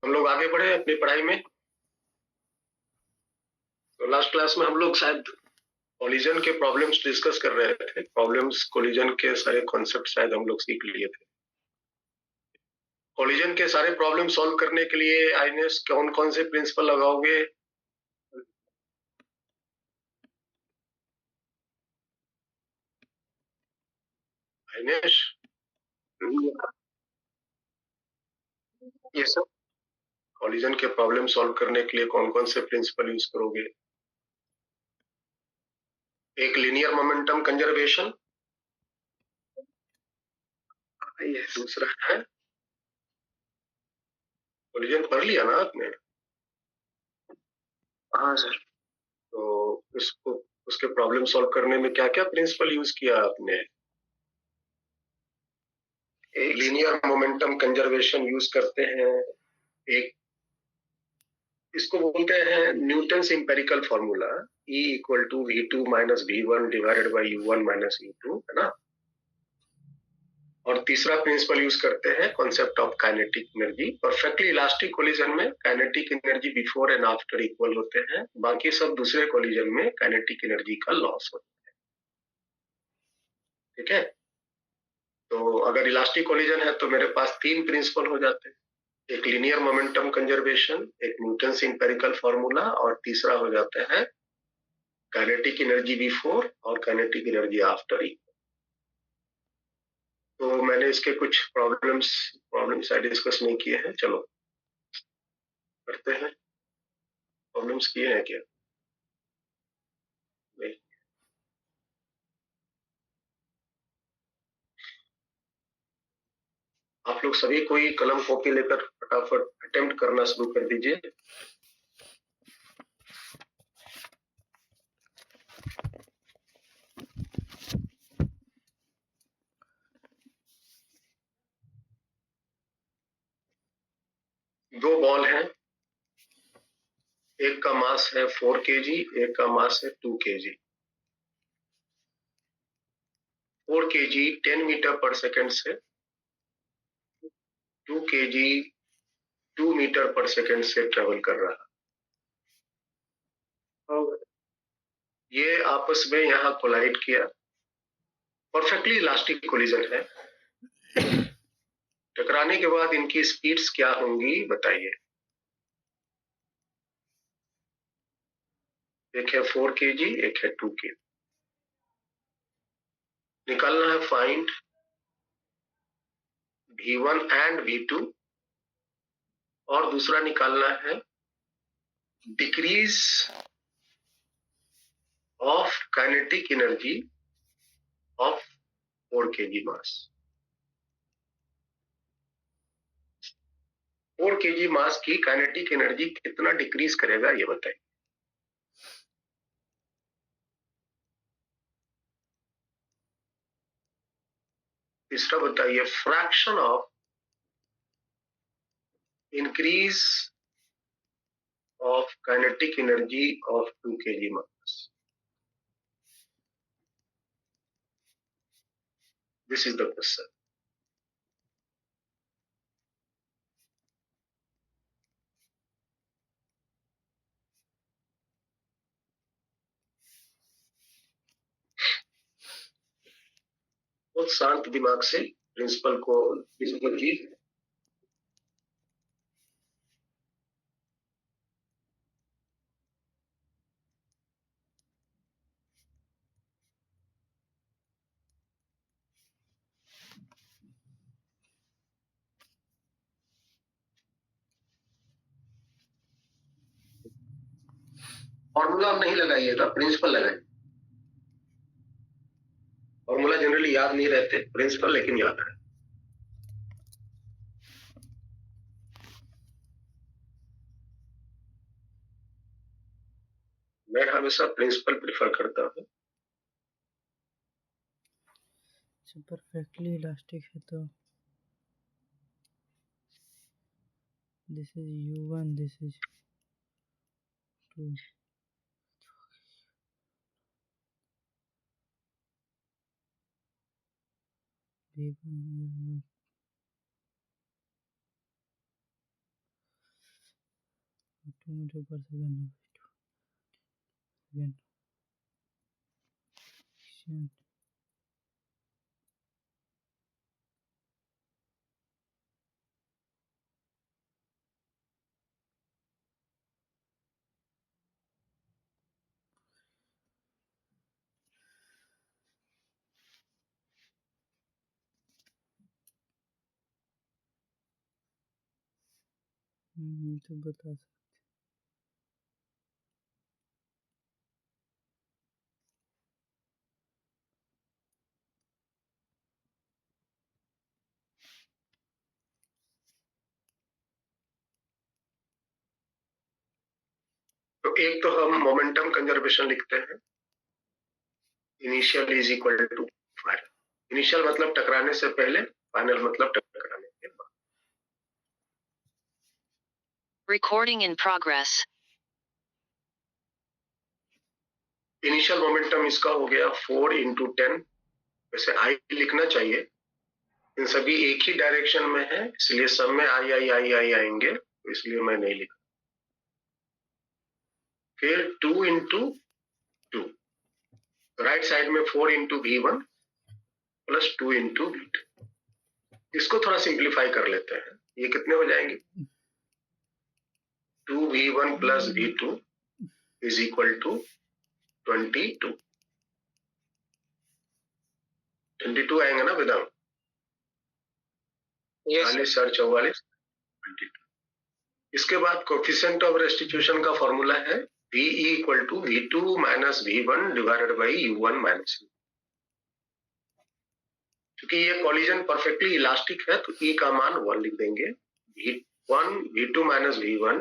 हम लोग आगे बढ़े अपनी पढ़ाई में। तो लास्ट क्लास में हम लोग शायद कोलिजन के प्रॉब्लम्स डिस्कस कर रहे थे। प्रॉब्लम्स कोलिजन के सारे कॉन्सेप्ट शायद हम लोग सीख लिए थे। कोलिजन के सारे प्रॉब्लम सॉल्व करने के लिए आइनेस कौन कौन से प्रिंसिपल लगाओगे? आइनेश, ये सब कोलिजन के प्रॉब्लम सॉल्व करने के लिए कौन कौन से प्रिंसिपल यूज करोगे? एक लीनियर मोमेंटम कंजर्वेशन, दूसरा है कोलिजन पढ़ लिया ना आपने? हाँ सर। तो इसको उसके प्रॉब्लम सॉल्व करने में क्या क्या प्रिंसिपल यूज किया आपने? एक लीनियर मोमेंटम कंजर्वेशन यूज करते हैं। एक इसको बोलते हैं Newton's empirical formula, E equal to V2 minus V1 divided by U1 minus U2, है ना। और तीसरा प्रिंसिपल यूज करते हैं concept of kinetic energy. Perfectly elastic collision में kinetic energy before and after equal होते हैं, बाकी सब दूसरे कोलिजन में काइनेटिक एनर्जी का लॉस होता है। ठीक है, तो अगर इलास्टिक कोलिजन है तो मेरे पास तीन प्रिंसिपल हो जाते हैं। एक लीनियर मोमेंटम कंजर्वेशन, एक न्यूटन्स इंपेरिकल फॉर्मूला, और तीसरा हो जाता है काइनेटिक एनर्जी बिफोर और काइनेटिक एनर्जी आफ्टर। तो मैंने इसके कुछ प्रॉब्लम्स डिस्कस नहीं किए हैं, चलो करते हैं। प्रॉब्लम्स किए हैं क्या? नहीं। आप लोग सभी कोई कलम कॉपी लेकर फटाफट अटेम्प्ट करना शुरू कर दीजिए। दो बॉल हैं, एक का मास है 4 kg, एक का मास है 2 kg। 4 kg 10 मीटर पर सेकंड से, 2 kg 2 मीटर पर सेकंड से ट्रेवल कर रहा है। ये आपस में यहाँ कोलाइड किया। परफेक्टली इलास्टिक कोलिजन है। टकराने के बाद इनकी स्पीड्स क्या होंगी बताइए। एक है 4 kg, एक है 2 kg। निकालना है फाइंड V1 एंड V2, और दूसरा निकालना है decrease of kinetic energy of 4 kg mass. 4 kg मास की काइनेटिक एनर्जी कितना डिक्रीज करेगा ये बताइए। तीसरा बताइए fraction of increase of kinetic energy of 2 kg mass. This is the question. बहुत शांत दिमाग से प्रिंसिपल को प्रिंसिपल की फॉर्मूला नहीं लगाइए था, प्रिंसिपल लगाइए। फॉर्मूला जनरली याद नहीं रहते, प्रिंसिपल लेकिन याद है। मैं हमेशा प्रिंसिपल प्रेफर करता हूँ। परफेक्टली इलास्टिक है तो this is U1, this is 2। V1 2 metre पर सेकेंड सेकेंड तो बता सकते। तो एक तो हम मोमेंटम कंजर्वेशन लिखते हैं, initial is equal to final. Initial मतलब टकराने से पहले, फाइनल मतलब टकराने के बाद। Recording in progress. Initial momentum इसका हो गया 4 × 10। वैसे आई लिखना चाहिए, इन सभी एक ही डायरेक्शन में है, इसलिए सब में आई आई आई आई आएंगे, तो इसलिए मैं नहीं लिखा। फिर 2 × 2, राइट साइड में 4 × V1 प्लस 2 × V2। इसको थोड़ा सिंप्लीफाई कर लेते हैं, ये कितने हो जाएंगे? 2V1 plus V2 is equal to 22। 22 आएंगे ना विदाउट? 40 और 44 22। इसके बाद कोफिशिएंट ऑफ रेस्टिट्यूशन का फॉर्मूला है VE equal to V2 minus V1 divided by U1 minus U। क्योंकि ये कॉलिजन परफेक्टली इलास्टिक है तो E का मान 1 लिख देंगे। V1 V2 minus V1,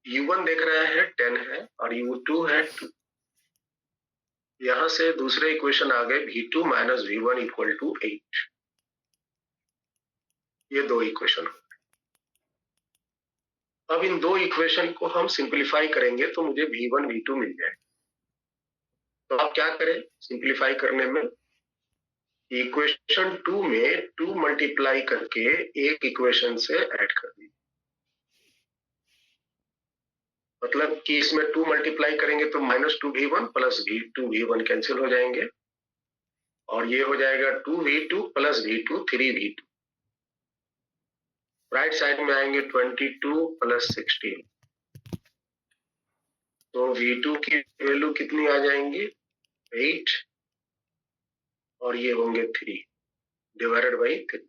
U1 देख रहे हैं 10 है और U2 है 2। यहां से दूसरे इक्वेशन आ गए V2 minus V1 equal to 8। ये दो इक्वेशन हो गए। अब इन दो इक्वेशन को हम सिंप्लीफाई करेंगे तो मुझे V1 V2 मिल जाए। तो आप क्या करें सिंप्लीफाई करने में? इक्वेशन 2 में 2 मल्टीप्लाई करके एक इक्वेशन से ऐड कर दीजिए। मतलब कि इसमें 2 मल्टीप्लाई करेंगे तो -2V1 प्लस V2V1 कैंसिल हो जाएंगे और ये हो जाएगा 2V2 plus V2 3V2। Right side में आएंगे 22 प्लस 16, तो V2 की वैल्यू कितनी आ जाएंगी? 8 और ये होंगे 3 डिवाइडेड बाई 3।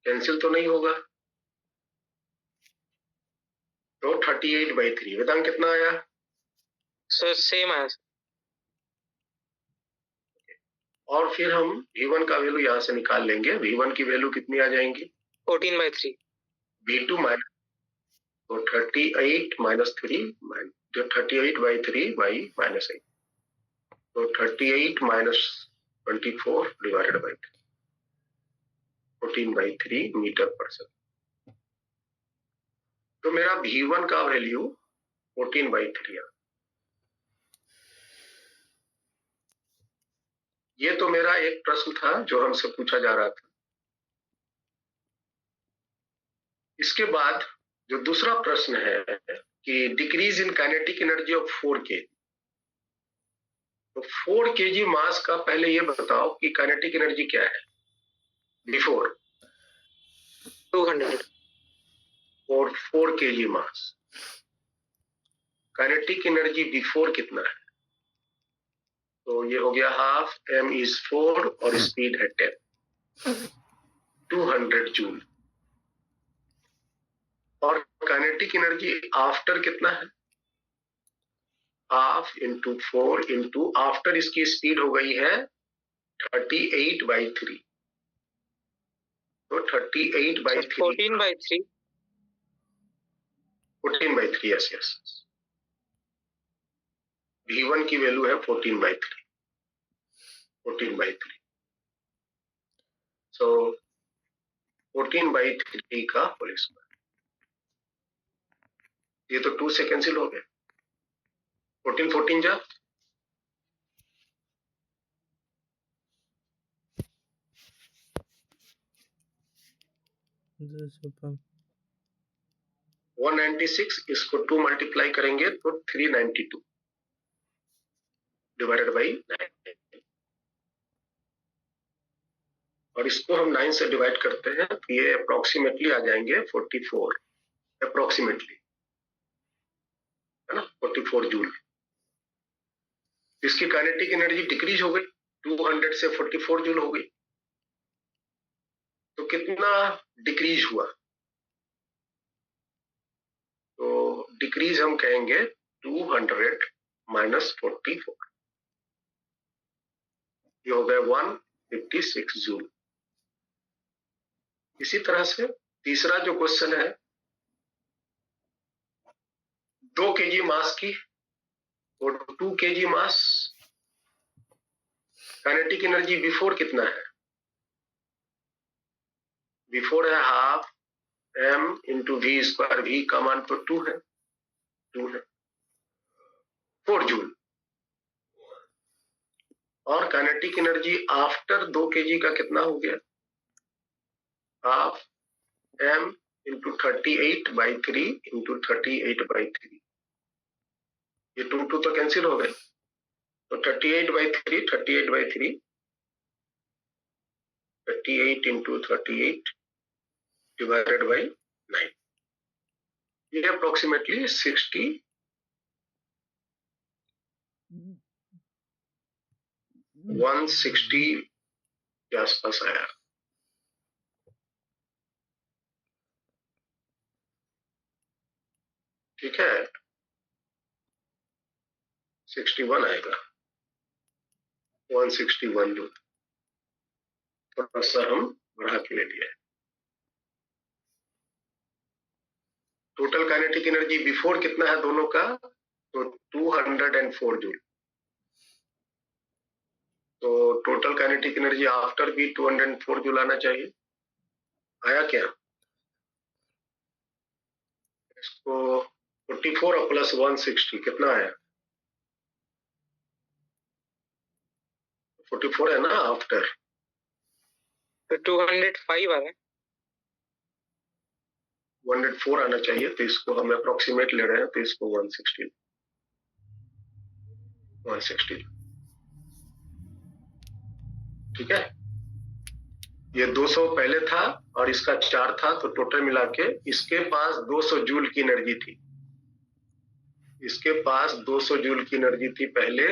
कैंसिल तो नहीं होगा, तो 38/3। वेदांत कितना आया? सर सेम आया। और फिर हम V1 का वैल्यू यहां से निकाल लेंगे। V1 की वैल्यू कितनी आ जाएंगी? 14/3। V2 माइनस, तो 38 माइनस 3, जो 38/3 बाई -8, तो 38 माइनस 24 डिवाइडेड बाई 3, 14/3 मीटर पर सेकंड। तो मेरा V1 का वैल्यू 14/3 आ। ये तो मेरा एक प्रश्न था जो हमसे पूछा जा रहा था। इसके बाद जो दूसरा प्रश्न है कि decrease in kinetic energy of 4 kg। तो 4 kg मास का पहले ये बताओ कि काइनेटिक एनर्जी क्या है बिफोर? 200। और 4 kg मास, काइनेटिक एनर्जी बिफोर कितना है? तो ये हो गया हाफ m इज 4 और स्पीड है 10, 200 जूल। और काइनेटिक एनर्जी आफ्टर कितना है? हाफ इंटू 4 इंटू आफ्टर, इसकी स्पीड हो गई है 38/3, तो 38/3 14/3। 14/3, यस यस। V1 की वैल्यू है 14/3, 14/3। सो 14/3 का होल स्क्वायर। ये तो 2 से कैंसिल हो गए, 14 जा, 196, इसको 2 मल्टीप्लाई करेंगे तो 392 डिवाइडेड बाई 9, और इसको हम 9 से डिवाइड करते हैं तो ये अप्रोक्सीमेटली आ जाएंगे 44, अप्रोक्सीमेटली, है ना, 44 जूल। इसकी काइनेटिक एनर्जी डिक्रीज हो गई, 200 से 44 जूल हो गई। तो कितना डिक्रीज हुआ? तो डिक्रीज हम कहेंगे 200 माइनस 44, ये हो गया 156 जूल। इसी तरह से तीसरा जो क्वेश्चन है, 2 केजी मास की और 2 KG mass, kinetic energy before कितना है? बिफोर है half m into v square, v का मान तो 2 है, 4 जूल। और काइनेटिक एनर्जी आफ्टर 2 केजी का कितना हो गया? हाफ m इंटू 38/3 इंटू 38/3, ये 2 2 तो कैंसिल हो गए, तो 38/3, 38 इंटू 38 डिवाइडेड बाई 9, ये अप्रोक्सीमेटली 160 के आसपास आया। ठीक है, 61 आएगा, 161 जो थोड़ा सा हम बढ़ा के ले लिया है। टोटल काइनेटिक एनर्जी बिफोर कितना है दोनों का? तो 204 जूल। तो टोटल काइनेटिक एनर्जी आफ्टर भी 204 जूल आना चाहिए। आया क्या? इसको 44 और प्लस 160 कितना आया? 44 है ना आफ्टर, तो 205 आ रहा है। 104 आना चाहिए, तो इसको हम अप्रोक्सीमेट ले रहे हैं, तो इसको 160 ठीक है। ये 200 पहले था और इसका 4 था, तो टोटल मिला के इसके पास 200 जूल की एनर्जी थी, इसके पास 200 जूल की एनर्जी थी पहले,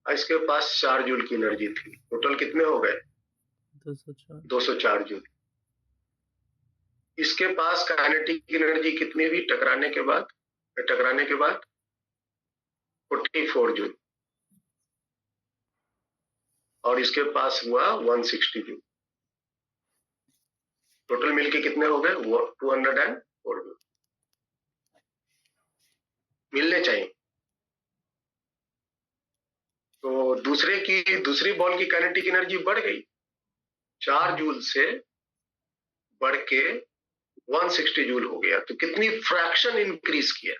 और इसके पास 4 जूल की एनर्जी थी। टोटल कितने हो गए? 204 जूल। इसके पास काइनेटिक एनर्जी कितनी हुई टकराने के बाद? 44 जूल, और इसके पास हुआ 160 जूल। टोटल मिलके कितने हो गए? 204 जूल मिलने चाहिए। तो दूसरी बॉल की काइनेटिक एनर्जी बढ़ गई, 4 जूल से बढ़ के 160 जूल हो गया। तो कितनी फ्रैक्शन इंक्रीज किया?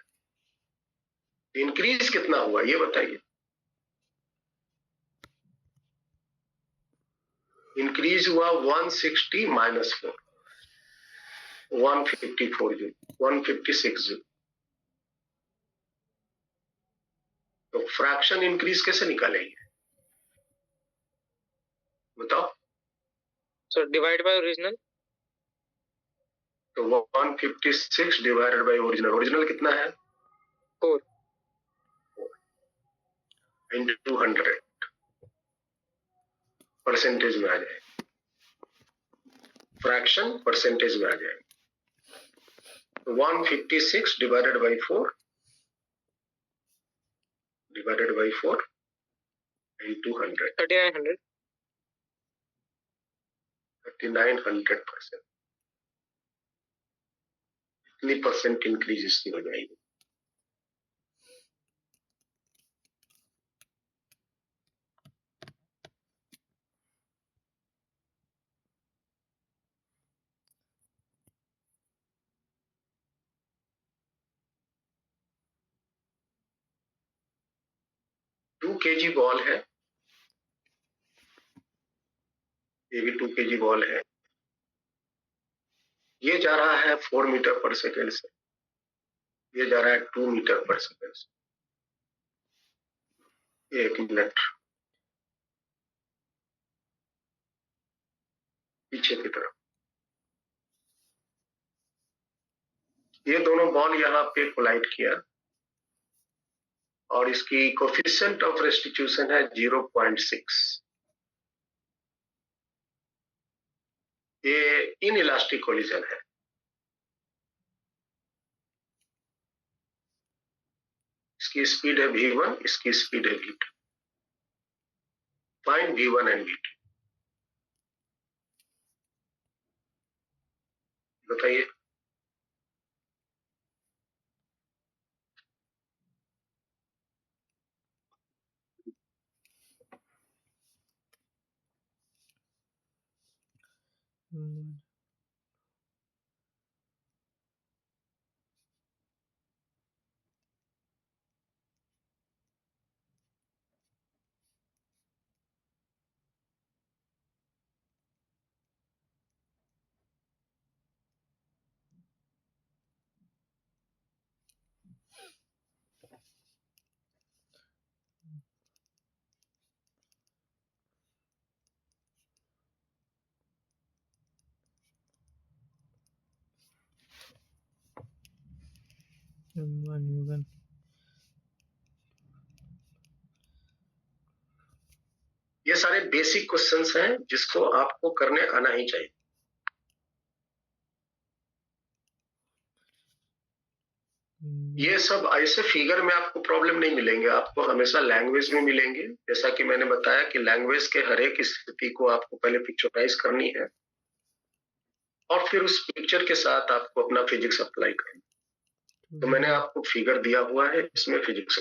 इंक्रीज कितना हुआ ये बताइए। इंक्रीज हुआ 160 माइनस 4, 154 जूल, 156 जूल। तो फ्रैक्शन इंक्रीज कैसे निकालेंगे बताओ? सो डिवाइड बाय ओरिजिनल, तो 156 डिवाइडेड बाय ओरिजिनल, ओरिजिनल कितना है? 4 इंटू 100 परसेंटेज में आ जाए, फ्रैक्शन परसेंटेज में आ जाए। तो 156 डिवाइडेड बाई 4 इंटू 100, 3900। 3900%। कितनी परसेंट इंक्रीज इसकी हो जाएगी? टू केजी बॉल है, ये भी 2 केजी बॉल है, ये जा रहा है 4 मीटर पर सेकेंड से, ये जा रहा है 2 मीटर पर सेकेंड। 1 मिनट पीछे की तरफ। ये दोनों बॉल यहाँ पे कोलाइड किया और इसकी कोफिशिएंट ऑफ रेस्टिट्यूशन है 0.6। ये इनइलास्टिक कोलिजन है। इसकी स्पीड है v1, इसकी स्पीड है v2। Find v1 and v2। बताइए। M1 ये सारे बेसिक क्वेश्चंस हैं जिसको आपको करने आना ही चाहिए। ये सब ऐसे फिगर में आपको प्रॉब्लम नहीं मिलेंगे, आपको हमेशा लैंग्वेज में मिलेंगे। जैसा कि मैंने बताया कि लैंग्वेज के हर एक स्थिति को आपको पहले पिक्चराइज करनी है और फिर उस पिक्चर के साथ आपको अपना फिजिक्स अप्लाई करना। तो मैंने आपको फिगर दिया हुआ है, इसमें फिजिक्स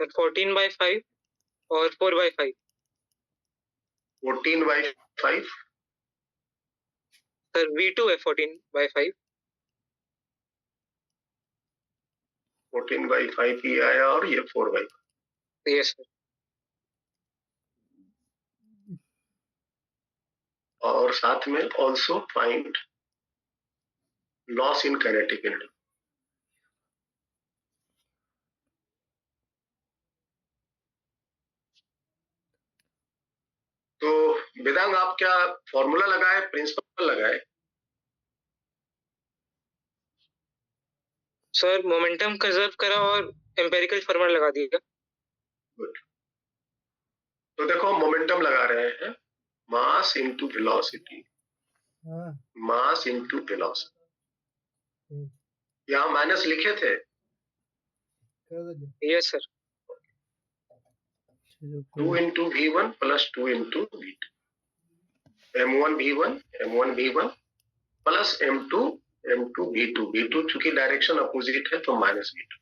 14/5 और 4/5। 14/5 सर V2 है 14/5। 14/5 ही आया और ये 4/5। Yes sir. और साथ में also find loss in kinetic energy. तो वेदांग आप क्या फॉर्मूला लगाए, प्रिंसिपल लगाए? सर मोमेंटम कंजर्व करा और एम्पिरिकल फॉर्मूला लगा दिया। गुड। तो देखो मोमेंटम लगा रहे हैं, mass into velocity. Mass into velocity. यहाँ माइनस लिखे थे। Yes sir. 2 into v1 plus 2 into v2। m1 v1 plus m2 v2। v2 चूंकि डायरेक्शन अपोजिट है तो minus v2।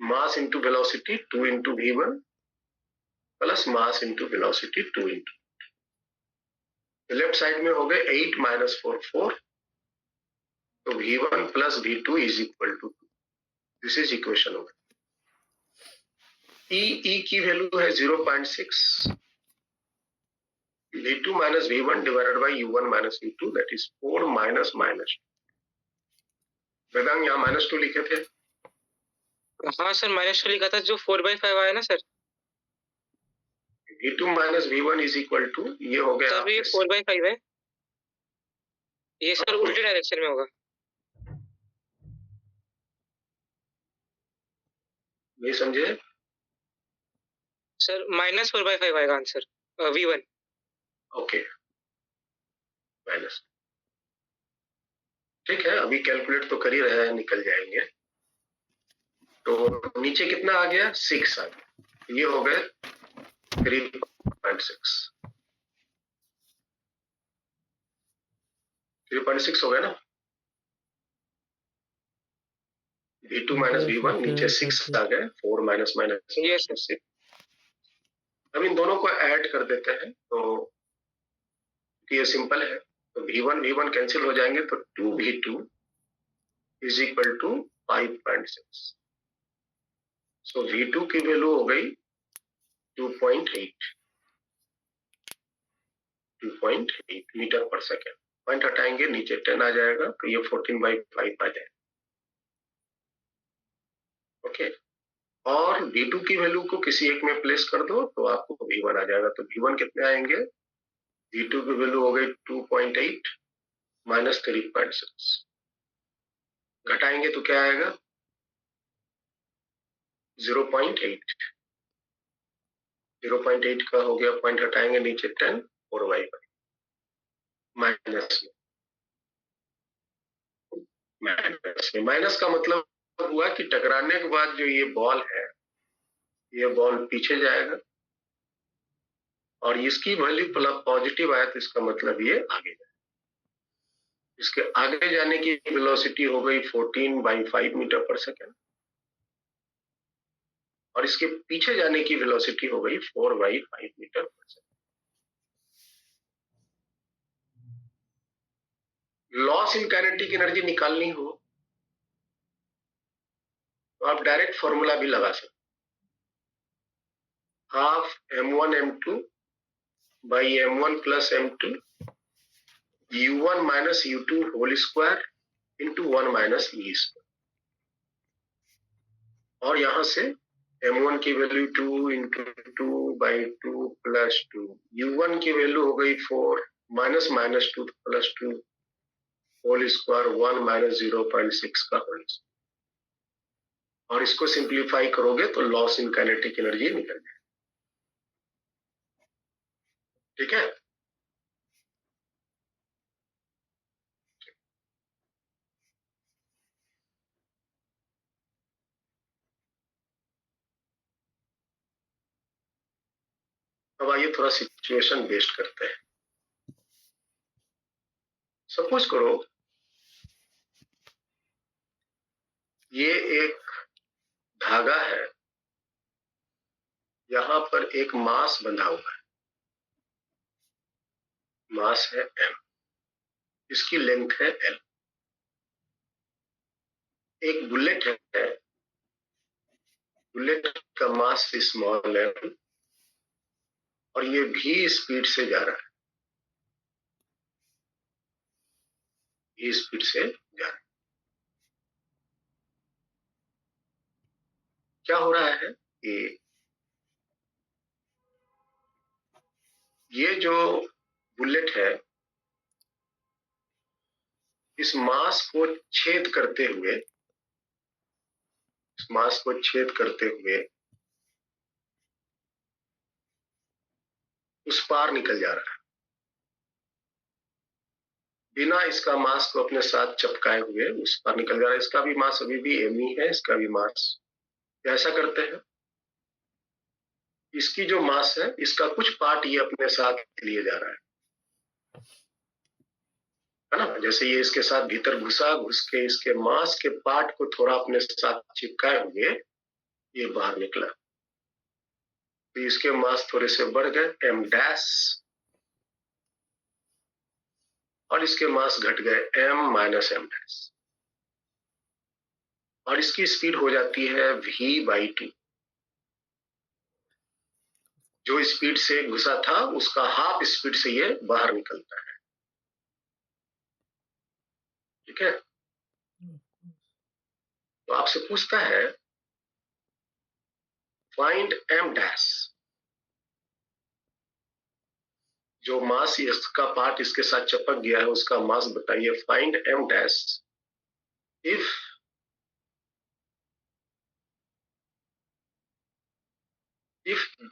Mass into velocity 2 into v1 plus mass into velocity 2 into। Left side में हो गए 8 - 4 4। तो v1 plus v2 is equal to 2। This is equation हो गई। E की वैल्यू है 0.6। v2 minus v1 divided by u1 minus u2, that is 4 minus minus। Vedang यहाँ -2 लिखे थे। हाँ सर -2 लिखा था, जो 4/5 आया ना sir. v2 minus v1 is equal to, ये हो गया सर ये 4/5 है। ये सर उल्टे डायरेक्शन में होगा। नहीं समझे? सर -4/5 आएगा आंसर v1। Okay minus. ठीक है, अभी कैलकुलेट तो कर ही रहे हैं, निकल जाएंगे। तो नीचे कितना आ गया? 6 आ गया। ये हो गए 3.6। 3.6 हो गया ना। v2 minus v1 नीचे 6 आ गए। 4 minus minus यस सर। 6। अब इन दोनों को ऐड कर देते हैं तो ये सिंपल है। तो v1 कैंसिल हो जाएंगे तो 2v2 is equal to 5.6। So v2 की वैल्यू हो गई 2.8 मीटर पर सेकेंड। पॉइंट हटाएंगे नीचे 10 आ जाएगा, तो ये 14/5 आ जाएगा। ओके, और V2 की वैल्यू को किसी एक में प्लेस कर दो तो आपको V1 आ जाएगा। तो V1 कितने आएंगे? V2 की वैल्यू हो गई 2.8 माइनस 3.6, घटाएंगे तो क्या आएगा? 0.8। 0.8 का हो गया, पॉइंट हटाएंगे नीचे 10, 4/5 माइनस में। माइनस का मतलब हुआ कि टकराने के बाद जो ये बॉल है, ये बॉल पीछे जाएगा, और इसकी वैल्यू पॉजिटिव आया तो इसका मतलब ये आगे जाएगा। इसके आगे जाने की वेलोसिटी हो गई 14/5 मीटर पर सेकेंड, और इसके पीछे जाने की वेलोसिटी हो गई 4/5 मीटर पर second. Loss in kinetic energy निकालनी हो तो आप डायरेक्ट फॉर्मूला भी लगा सकते, half m1 m2 by m1 plus m2 u1 minus u2 whole square into 1 minus e square, और यहां से m1 की वैल्यू 2 इंटू 2/2 प्लस 2, u1 की वैल्यू हो गई 4 minus minus 2 plus 2 whole square 1 minus 0.6 का होल स्क्वायर, और इसको सिंप्लीफाई करोगे तो लॉस इन काइनेटिक एनर्जी निकल जाए। ठीक है, अब आइए थोड़ा सिचुएशन बेस्ड करते हैं। सपोज करो ये एक धागा है, यहां पर एक मास बंधा हुआ है, मास है m, इसकी लेंथ है l। एक बुलेट है, बुलेट का मास स्मॉल m, और ये भी स्पीड से जा रहा है, भी स्पीड से जा रहा है। क्या हो रहा है कि ये जो बुलेट है, इस मास को छेद करते हुए, इस मास को छेद करते हुए उस पार निकल जा रहा है, बिना इसका मास को अपने साथ चिपकाए हुए उस पार निकल जा रहा है। इसका भी मास अभी भी m ही है, इसका भी मास। ऐसा करते हैं, इसकी जो मास है, इसका कुछ पार्ट ये अपने साथ लिए जा रहा है ना। जैसे ये इसके साथ भीतर घुसा, घुस के इसके मास के पार्ट को थोड़ा अपने साथ चिपकाए हुए ये बाहर निकला, तो इसके मास थोड़े से बढ़ गए m डैश, और इसके मास घट गए m माइनस m डैश, और इसकी स्पीड हो जाती है v/2। जो स्पीड से घुसा था उसका हाफ स्पीड से ये बाहर निकलता है। ठीक है, तो आपसे पूछता है फाइंड m डैश, जो मास इसका पार्ट इसके साथ चिपक गया है उसका मास बताइए। Find m dash if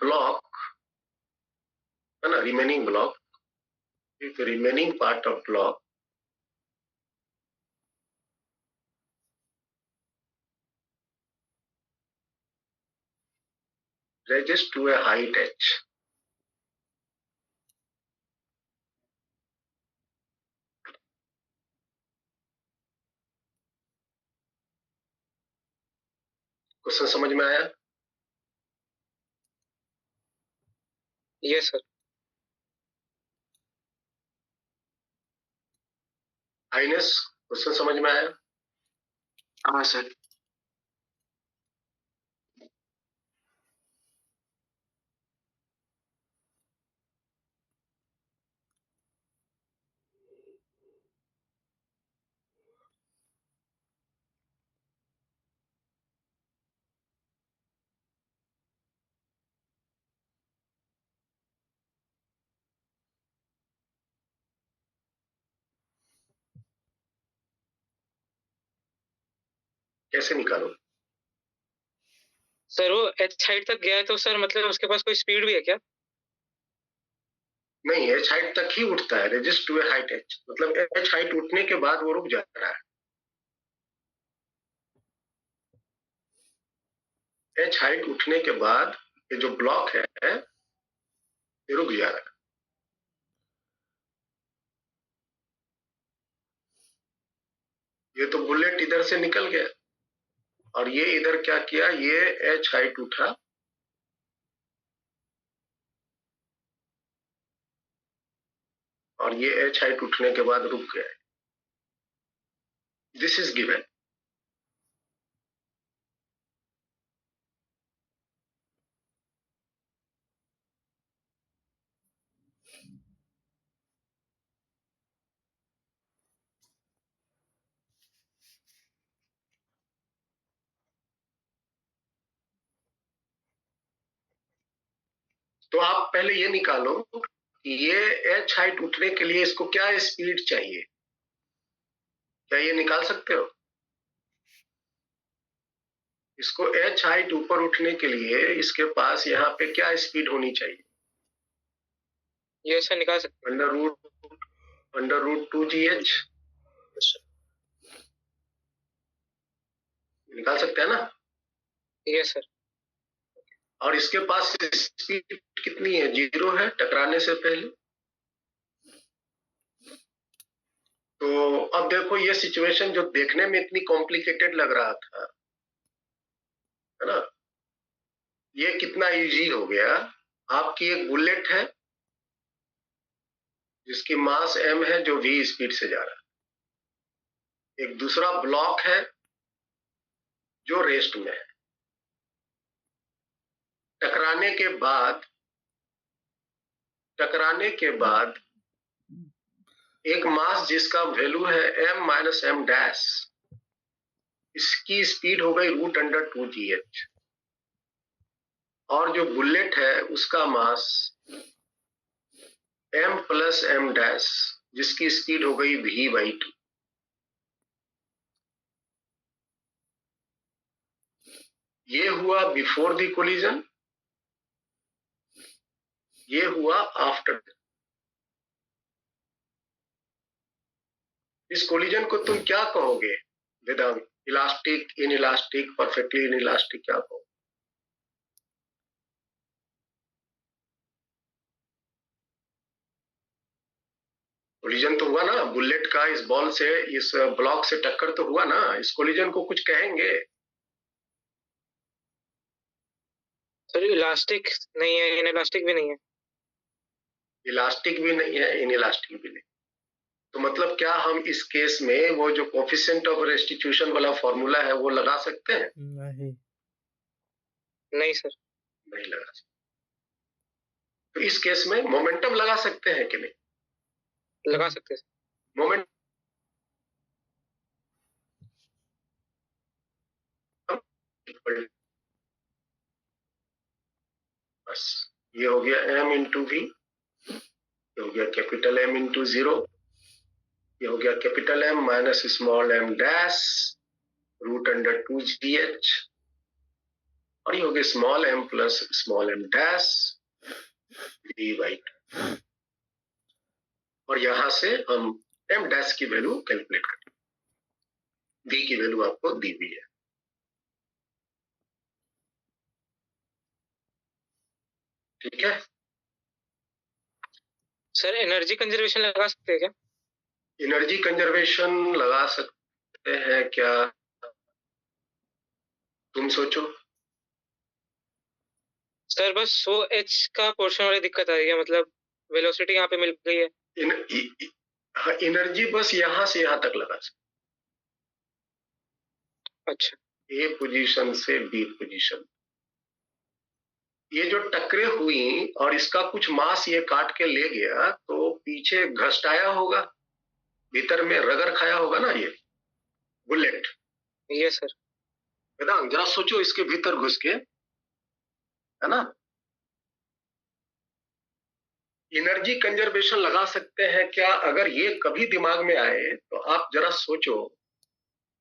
block है ना, remaining block, if remaining part of block raises to a height h। Question समझ में आया? Yes sir. आइनेस, क्वेश्चन समझ में आया? हाँ सर। कैसे निकालो? सर वो एच हाइट तक गया है तो सर मतलब उसके पास कोई स्पीड भी है क्या? नहीं, एच हाइट तक ही उठता है, resist to a height h, मतलब एच हाइट उठने के बाद वो रुक जाता है। एच हाइट उठने के बाद ये जो ब्लॉक है ये रुक जा रहा है। ये तो बुलेट इधर से निकल गया और ये इधर क्या किया, ये एच हाइट उठा और ये एच हाइट उठने के बाद रुक गया। This is given. तो आप पहले ये निकालो कि ये एच हाइट उठने के लिए इसको क्या स्पीड चाहिए, क्या ये निकाल सकते हो? इसको एच हाइट ऊपर उठने के लिए इसके पास यहाँ पे क्या स्पीड होनी चाहिए? ये सर निकाल सकते अंडर रूट 2GH निकाल सकते हैं ना? हैं। Yes sir. और इसके पास स्पीड कितनी है? 0 है टकराने से पहले। तो अब देखो ये सिचुएशन जो देखने में इतनी कॉम्प्लिकेटेड लग रहा था, है ना, ये कितना इजी हो गया। आपकी एक बुलेट है जिसकी मास m है जो v स्पीड से जा रहा है, एक दूसरा ब्लॉक है जो रेस्ट में है। टकराने के बाद एक मास जिसका वैल्यू है m माइनस m डैश, इसकी स्पीड हो गई √2GH और जो बुलेट है उसका मास m प्लस m डैश जिसकी स्पीड हो गई v/2। ये हुआ बिफोर द कोलिजन, ये हुआ आफ्टर। इस कोलिजन को तुम क्या कहोगे वेदांत? इलास्टिक, इनइलास्टिक, परफेक्टली इनइलास्टिक, क्या कहोगे? कोलिजन तो हुआ ना बुलेट का, इस बॉल से, इस ब्लॉक से टक्कर तो हुआ ना, इस कोलिजन को कुछ कहेंगे? सर इलास्टिक नहीं है, इनइलास्टिक भी नहीं है। इलास्टिक भी नहीं है, इनइलास्टिक भी नहीं। तो मतलब क्या हम इस केस में वो जो कोफिशिएंट ऑफ रेस्टिट्यूशन वाला फॉर्मूला है वो लगा सकते हैं? नहीं सर। नहीं लगा सकते। तो इस केस में मोमेंटम लगा सकते हैं कि नहीं? लगा सकते हैं। मोमेंट बस ये हो गया m इंटू वी, ये हो गया कैपिटल M इंटू 0, ये हो गया capital M minus small m dash √2GH और ये हो गया small m plus small m dash v/2। और यहां से हम m डैश की वैल्यू कैलकुलेट करें, v की वैल्यू आपको दी हुई है। ठीक है सर एनर्जी कंजर्वेशन लगा सकते हैं क्या? एनर्जी कंजर्वेशन लगा सकते हैं क्या? तुम सोचो। सर बस वो एच का पोर्शन वाली दिक्कत आ रही है, मतलब वेलोसिटी यहाँ पे मिल गई है। एनर्जी बस यहां से यहां तक लगा सकते। अच्छा। ए पोजीशन से बी पोजीशन, ये जो टकरे हुई और इसका कुछ मास ये काट के ले गया तो पीछे घसटाया होगा, भीतर में रगड़ खाया होगा ना ये बुलेट। ये सर। वेदांत जरा सोचो इसके भीतर घुस के, है ना। एनर्जी कंजर्वेशन लगा सकते हैं क्या? अगर ये कभी दिमाग में आए तो आप जरा सोचो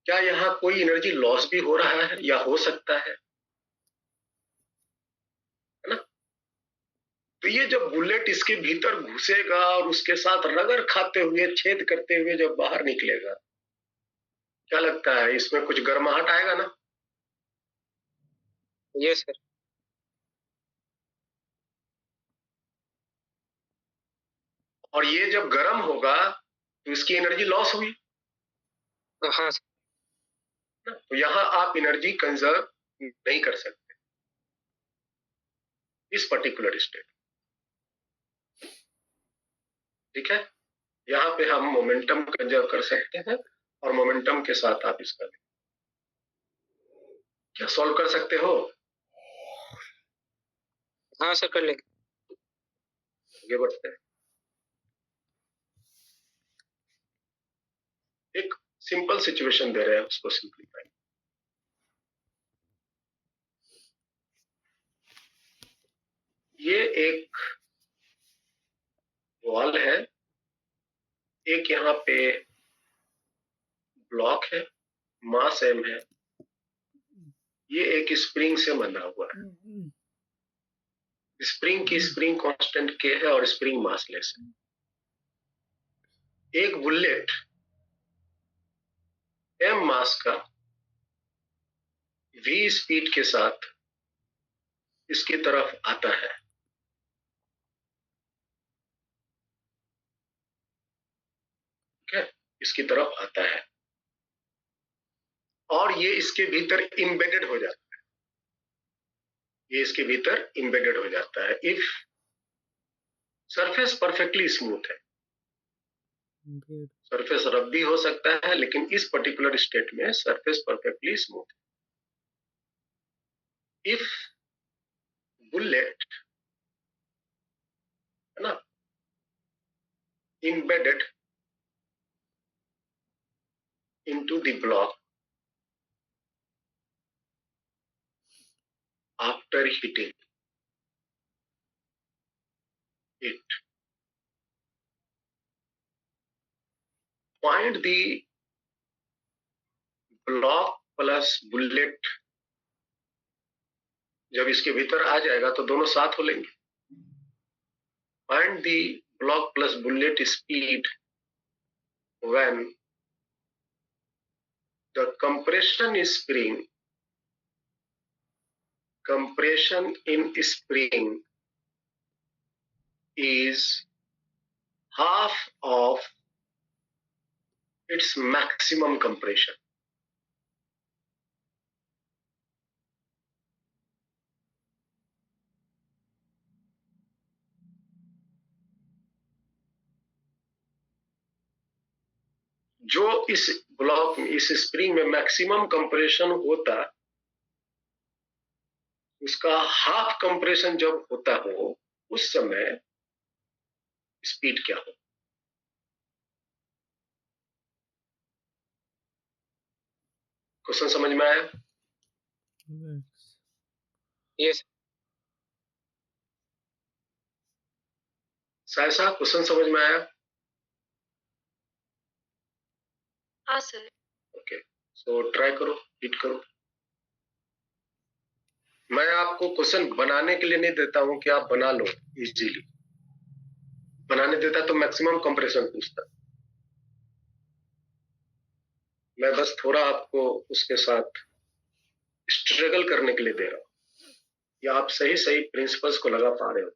क्या यहाँ कोई एनर्जी लॉस भी हो रहा है या हो सकता है ना? तो ये जब बुलेट इसके भीतर घुसेगा और उसके साथ रगड़ खाते हुए, छेद करते हुए जब बाहर निकलेगा, क्या लगता है इसमें कुछ गर्माहट आएगा ना? Yes sir. और ये जब गर्म होगा तो इसकी एनर्जी लॉस हुई हाँ सर। ना? तो यहाँ आप एनर्जी कंजर्व नहीं कर सकते इस पर्टिकुलर स्टेट। ठीक है, यहाँ पे हम मोमेंटम कंजर्व कर सकते हैं और मोमेंटम के साथ आप इसका क्या सॉल्व कर सकते हो? हाँ सर कर लेंगे। आगे बढ़ते हैं। एक सिंपल सिचुएशन दे रहे हैं, उसको सिंप्लीफाई। ये एक वॉल है, एक यहाँ पे ब्लॉक है, मास m है, ये एक स्प्रिंग से बंधा हुआ है। स्प्रिंग की स्प्रिंग कांस्टेंट k है और स्प्रिंग मासलेस है। एक बुलेट m मास का v स्पीड के साथ इसकी तरफ आता है। ठीक है, इसकी तरफ आता है और ये इसके भीतर इंबेडेड हो जाता है। ये इसके भीतर इंबेडेड हो जाता है इफ सरफेस परफेक्टली स्मूथ है। सरफेस रफ भी हो सकता है, लेकिन इस पर्टिकुलर स्टेट में सरफेस परफेक्टली स्मूथ है। इफ बुलेट है ना embedded into the block after hitting it, find the block plus bullet। जब इसके भीतर आ जाएगा तो दोनों साथ हो लेंगे। find the block plus bullet speed when the compression in spring is half of its maximum compression। जो इस ब्लॉक में, इस स्प्रिंग में मैक्सिमम कंप्रेशन होता, उसका हाफ कंप्रेशन जब होता हो उस समय स्पीड क्या हो? क्वेश्चन समझ में आया? यस सायसा, क्वेश्चन समझ में आया? हाँ सर। ओके, सो ट्राई करो, हिट करो। मैं आपको क्वेश्चन बनाने के लिए नहीं देता हूं कि आप बना लो इजीली। बनाने देता तो मैक्सिमम कंप्रेशन पूछता। मैं बस थोड़ा आपको उसके साथ स्ट्रगल करने के लिए दे रहा हूं, या आप सही सही प्रिंसिपल्स को लगा पा रहे हो।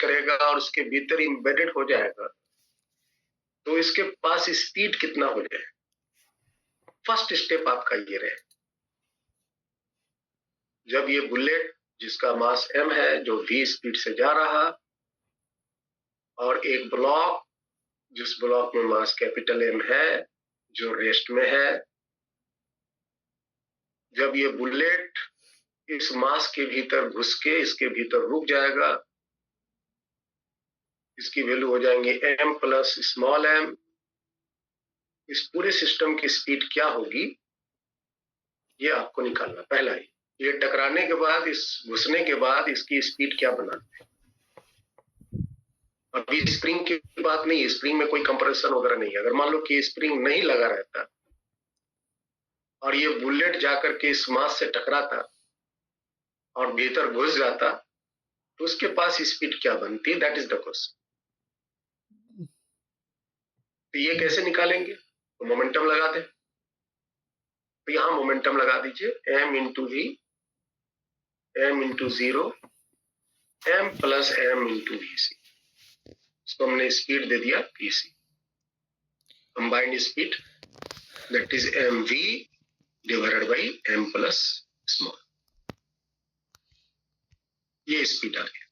करेगा और उसके भीतर एम्बेडेड हो जाएगा, तो इसके पास स्पीड कितना हो जाए। फर्स्ट स्टेप आपका ये रहे, जब ये बुलेट जिसका मास m है, जो v स्पीड से जा रहा, और एक ब्लॉक जिस ब्लॉक में मास कैपिटल M है, जो रेस्ट में है, जब ये बुलेट इस मास के भीतर घुस के इसके भीतर रुक जाएगा, इसकी वैल्यू हो जाएंगे m प्लस स्मॉल m। इस पूरे सिस्टम की स्पीड क्या होगी ये आपको निकालना। पहला ही, ये टकराने के बाद, इस घुसने के बाद इसकी स्पीड क्या बनाते हैं। अभी स्प्रिंग की बात नहीं है, स्प्रिंग में कोई कंप्रेशन वगैरह नहीं है। अगर मान लो कि स्प्रिंग नहीं लगा रहता और ये बुलेट जाकर के इस मास से टकराता और भीतर घुस जाता, तो उसके पास स्पीड क्या बनती, दैट इज द क्वेश्चन। तो ये कैसे निकालेंगे, तो मोमेंटम लगा दें। तो यहां मोमेंटम लगा दीजिए, m into v, m into 0, m plus m into v c. इसको हमने स्पीड दे दिया pc, combined speed, that is mv divided by m plus small. ये स्पीड आ गया।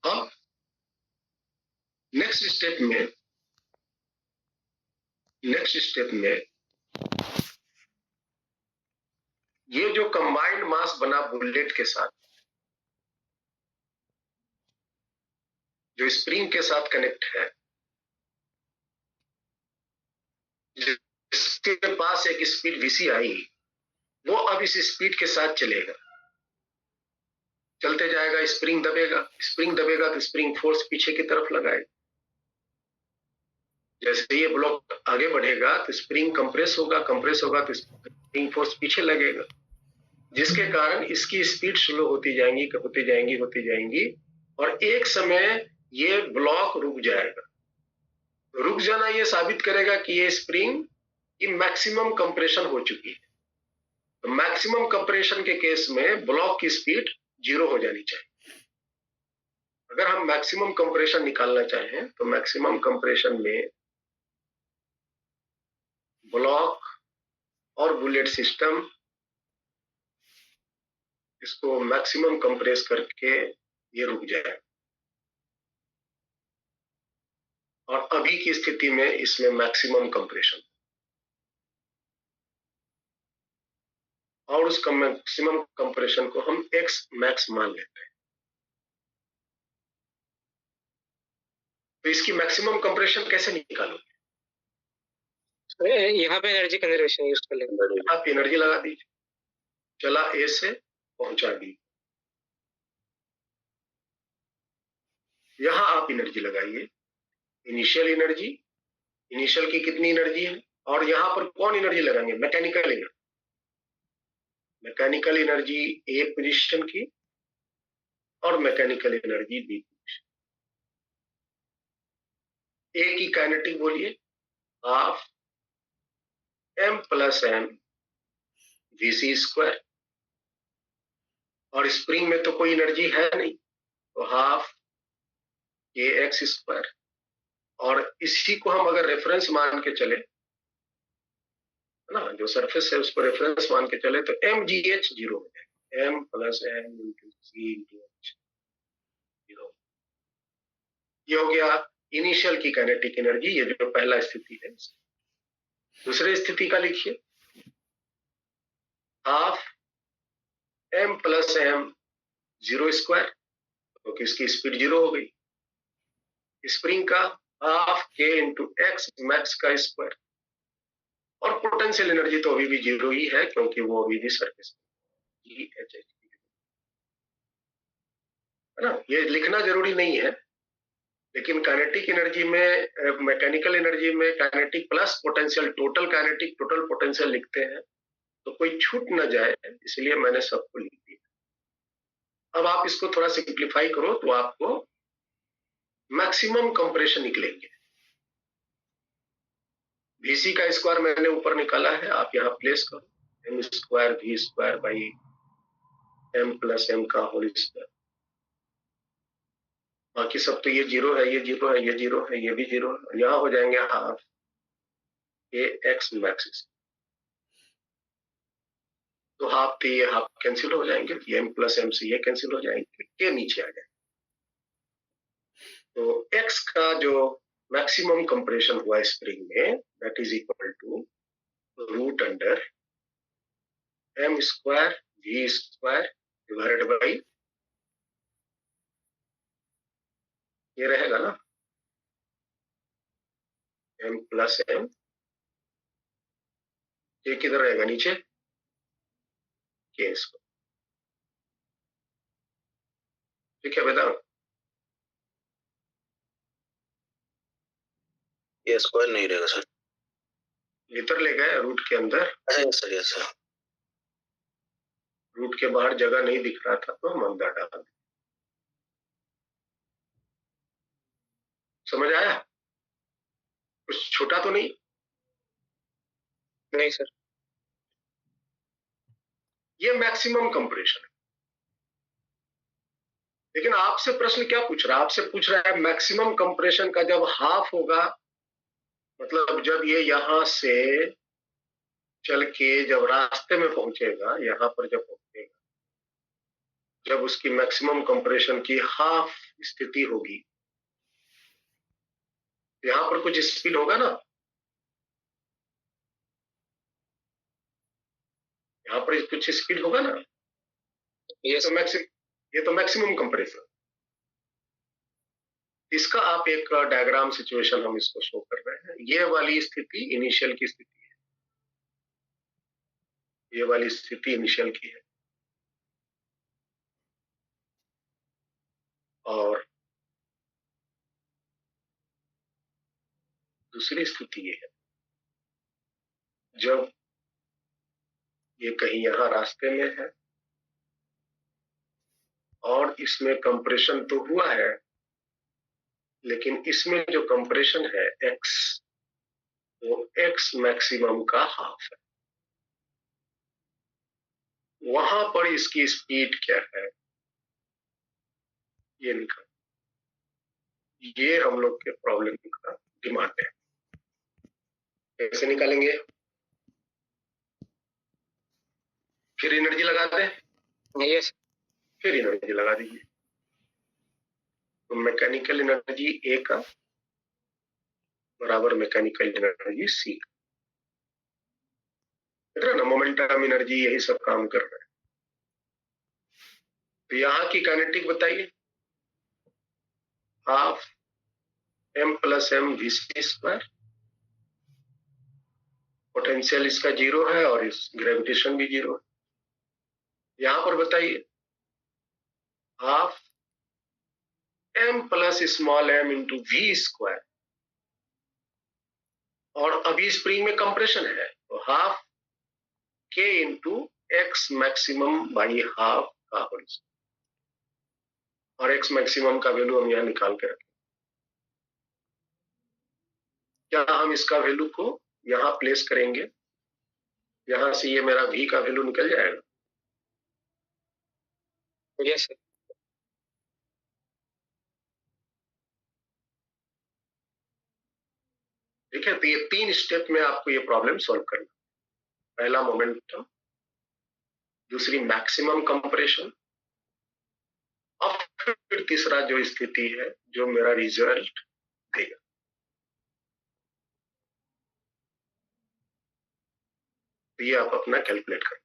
अब नेक्स्ट स्टेप में ये जो कंबाइंड मास बना बुलेट के साथ, जो स्प्रिंग के साथ कनेक्ट है, जिसके पास एक स्पीड vc आई, वो अब इस स्पीड के साथ चलेगा, चलते जाएगा। स्प्रिंग दबेगा तो स्प्रिंग फोर्स पीछे की तरफ लगाएगा। जैसे ये ब्लॉक आगे बढ़ेगा तो स्प्रिंग कंप्रेस होगा तो स्प्रिंग फोर्स पीछे लगेगा, जिसके कारण इसकी स्पीड स्लो होती जाएंगी और एक समय ये ब्लॉक रुक जाएगा। रुक जाना ये साबित करेगा कि ये स्प्रिंग की मैक्सिमम कंप्रेशन हो चुकी है। तो मैक्सिमम कंप्रेशन के केस में ब्लॉक की स्पीड 0 हो जानी चाहिए। अगर हम मैक्सिमम कंप्रेशन निकालना चाहें तो मैक्सिमम कंप्रेशन में ब्लॉक और बुलेट सिस्टम, इसको मैक्सिमम कंप्रेस करके ये रुक जाए, और अभी की स्थिति में इसमें मैक्सिमम कंप्रेशन, और उस मैक्सिमम कंप्रेशन को हम x मैक्स मान लेते हैं। तो इसकी मैक्सिमम कंप्रेशन कैसे निकालोगे, यहाँ पे एनर्जी कंजर्वेशन यूज कर लेंगे। आप एनर्जी लगा दीजिए, चला A से पहुंचा B। यहां आप एनर्जी लगाइए, इनिशियल की कितनी एनर्जी है, और यहां पर कौन एनर्जी लगाएंगे, मैकेनिकल एनर्जी A पोजीशन की और mechanical energy B position. A की काइनेटिक बोलिए half m plus m vc square, और स्प्रिंग में तो कोई एनर्जी है नहीं, तो हाफ kx स्क्वायर। और इसी को हम अगर रेफरेंस मान के चले, है ना, जो सरफेस है उसको रेफरेंस मान के चले, तो mgh 0 हो जाएगा, m plus m into c into h 0। ये हो गया इनिशियल की काइनेटिक एनर्जी, ये जो पहला स्थिति है। दूसरी स्थिति का लिखिए, half m plus m 0 square, क्योंकि इसकी स्पीड 0 हो गई। स्प्रिंग का half k into x max का स्क्वायर, और पोटेंशियल एनर्जी तो अभी भी 0 ही है, क्योंकि वो अभी भी सरफेस है ना। ये लिखना जरूरी नहीं है, लेकिन काइनेटिक एनर्जी में, मैकेनिकल एनर्जी में kinetic plus potential, total kinetic total potential लिखते हैं, तो कोई छूट न जाए, इसलिए मैंने सबको लिख दिया। अब आप इसको थोड़ा सिंप्लीफाई करो तो आपको मैक्सिमम कंप्रेशन निकलेंगे। vc का स्क्वायर मैंने ऊपर निकाला है, आप यहाँ प्लेस करो, m square v square by m plus m का होल स्क्वायर। बाकी सब तो ये जीरो है, ये जीरो है, ये जीरो है, ये भी जीरो है, यहाँ हो जाएंगे हाफ ये x मैक्स। तो हाफ थे, ये हाफ कैंसिल हो जाएंगे, ये m प्लस m से ये कैंसिल हो जाएंगे, ये नीचे आ जाएंगे। तो x का जो मैक्सिमम कंप्रेशन हुआ स्प्रिंग में, that is equal to root under m square v square divided by ये रहेगा ना m प्लस m, ये किधर रहेगा नीचे k स्क्वायर। ठीक है बेटा, ये स्क्वायर नहीं रहेगा सर। भीतर ले गए रूट के अंदर, अच्छा yes sir, yes sir. Root के बाहर जगह नहीं दिख रहा था तो हम अंदर डाल दिए। समझ आया? कुछ छोटा तो नहीं? नहीं सर। ये मैक्सिमम कंप्रेशन है। लेकिन आपसे प्रश्न क्या पूछ रहा है? आपसे पूछ रहा है मैक्सिमम कंप्रेशन का जब हाफ होगा, मतलब जब ये यहां से चल के जब रास्ते में पहुंचेगा, यहां पर जब पहुंचेगा, जब उसकी मैक्सिमम कंप्रेशन की हाफ स्थिति होगी, यहां पर कुछ स्पीड होगा ना, यहां पर कुछ स्पीड होगा ना। यस ये तो मैक्सिमम कंप्रेशन। इसका आप एक डायग्राम सिचुएशन हम इसको शो कर रहे हैं। ये वाली स्थिति इनिशियल की स्थिति है, ये वाली स्थिति इनिशियल की है, और दूसरी स्थिति ये है जब ये कहीं यहां रास्ते में है और इसमें कंप्रेशन तो हुआ है, लेकिन इसमें जो कंप्रेशन है x, वो x मैक्सिमम का हाफ है। वहां पर इसकी स्पीड क्या है ये निकाल, ये हम लोग के प्रॉब्लम का डिमांड है। कैसे निकालेंगे? फिर एनर्जी लगा दें, यस फिर एनर्जी लगा दीजिए। तो मैकेनिकल एनर्जी ए का बराबर मैकेनिकल एनर्जी सी का, ना मोमेंटम एनर्जी, यही सब काम कर रहे हैं। तो यहाँ की काइनेटिक बताइए, half m plus m v c square, potential इसका जीरो है और इस ग्रेविटेशन भी जीरो है। यहाँ पर बताइए half m plus small m into v square, और अभी स्प्रिंग में कंप्रेशन है तो half k into x maximum by half का होल स्क्वायर, और एक्स मैक्सिमम का वैल्यू हम यहाँ निकाल के रखें। क्या हम इसका वैल्यू को यहाँ प्लेस करेंगे, यहां से ये मेरा v का वैल्यू निकल जाएगा। Yes sir. ठीक है, तो ये 3 स्टेप में आपको ये प्रॉब्लम सॉल्व करना। पहला मोमेंटम, दूसरी मैक्सिमम कंप्रेशन, और फिर तीसरा जो स्थिति है जो मेरा रिजल्ट देगा। तो ये आप अपना कैलकुलेट करें।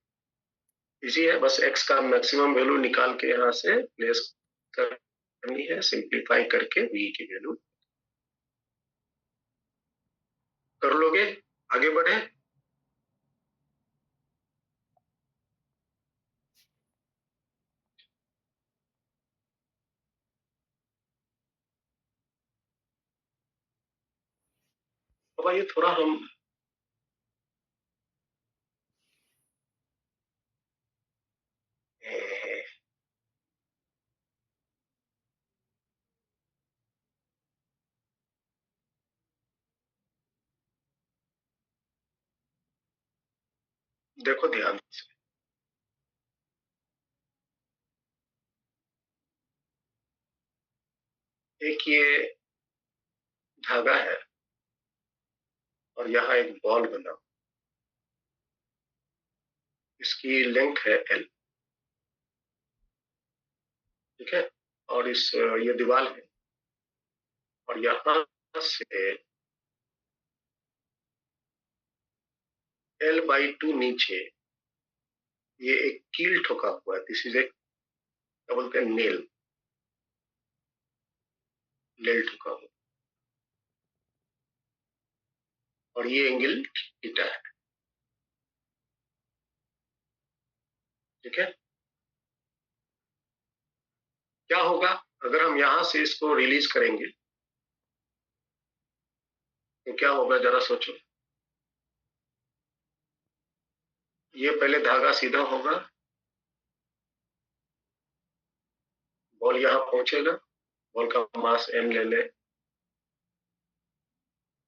इजी है, बस x का मैक्सिमम वैल्यू निकाल के यहां से प्लेस करनी है, सिंप्लीफाई करके v की वैल्यू कर लोगे। आगे बढ़े। अब ये थोड़ा हम देखो ध्यान से, एक ये धागा है और यहाँ एक बॉल बना, इसकी लेंथ है L, ठीक है, और इस ये दीवार है और यहाँ से L/2 नीचे ये एक कील ठोका हुआ है, दिस इज एक क्या बोलते हैं नेल ठोका हुआ, और ये एंगल थीटा है, ठीक है। क्या होगा अगर हम यहां से इसको रिलीज करेंगे तो क्या होगा, जरा सोचो। ये पहले धागा सीधा होगा, बॉल यहां पहुंचेगा, बॉल का मास m ले ले,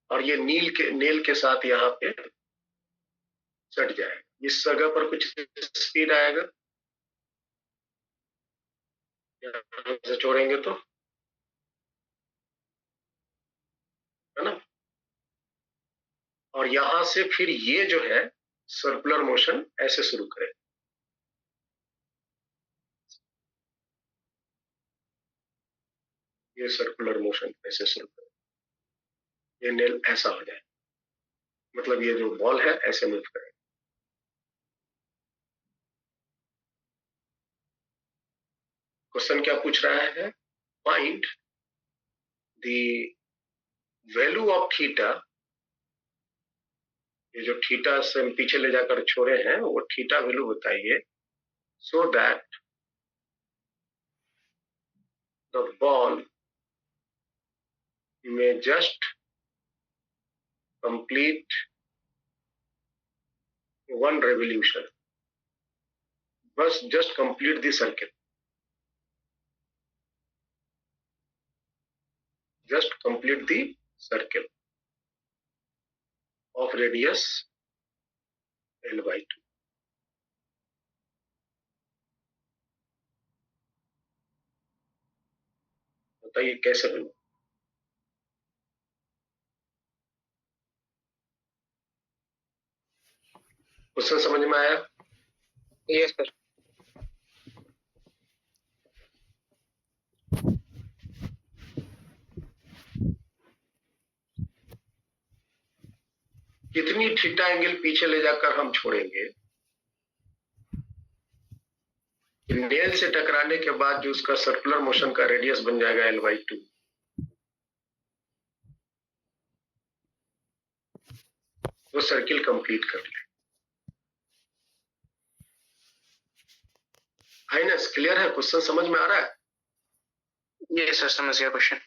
और ये नेल के साथ यहाँ पे सट जाएगा। इस जगह पर कुछ स्पीड आएगा, यहाँ से छोड़ेंगे तो, है ना, और यहां से फिर ये जो है सर्कुलर मोशन ऐसे शुरू करें, ये सर्कुलर मोशन ऐसे शुरू करें, ये नेल ऐसा हो जाए, मतलब ये जो बॉल है ऐसे मूव करे। क्वेश्चन क्या पूछ रहा है, find the value of theta, ये जो थीटा से हम पीछे ले जाकर छोड़े हैं वो थीटा वैल्यू बताइए, सो दैट द बॉल में जस्ट कंप्लीट वन रेवोल्यूशन, बस just complete the circle, just complete the circle of radius L/2. बताइए कैसे बना। क्वेश्चन समझ में आया? Yes sir. कितनी थीटा एंगल पीछे ले जाकर हम छोड़ेंगे, नेल से टकराने के बाद जो उसका सर्कुलर मोशन का रेडियस बन जाएगा L/2, वो सर्किल कंप्लीट कर ले। हाइनेस क्लियर है? क्वेश्चन समझ में आ रहा है? ये सर समझ गया क्वेश्चन।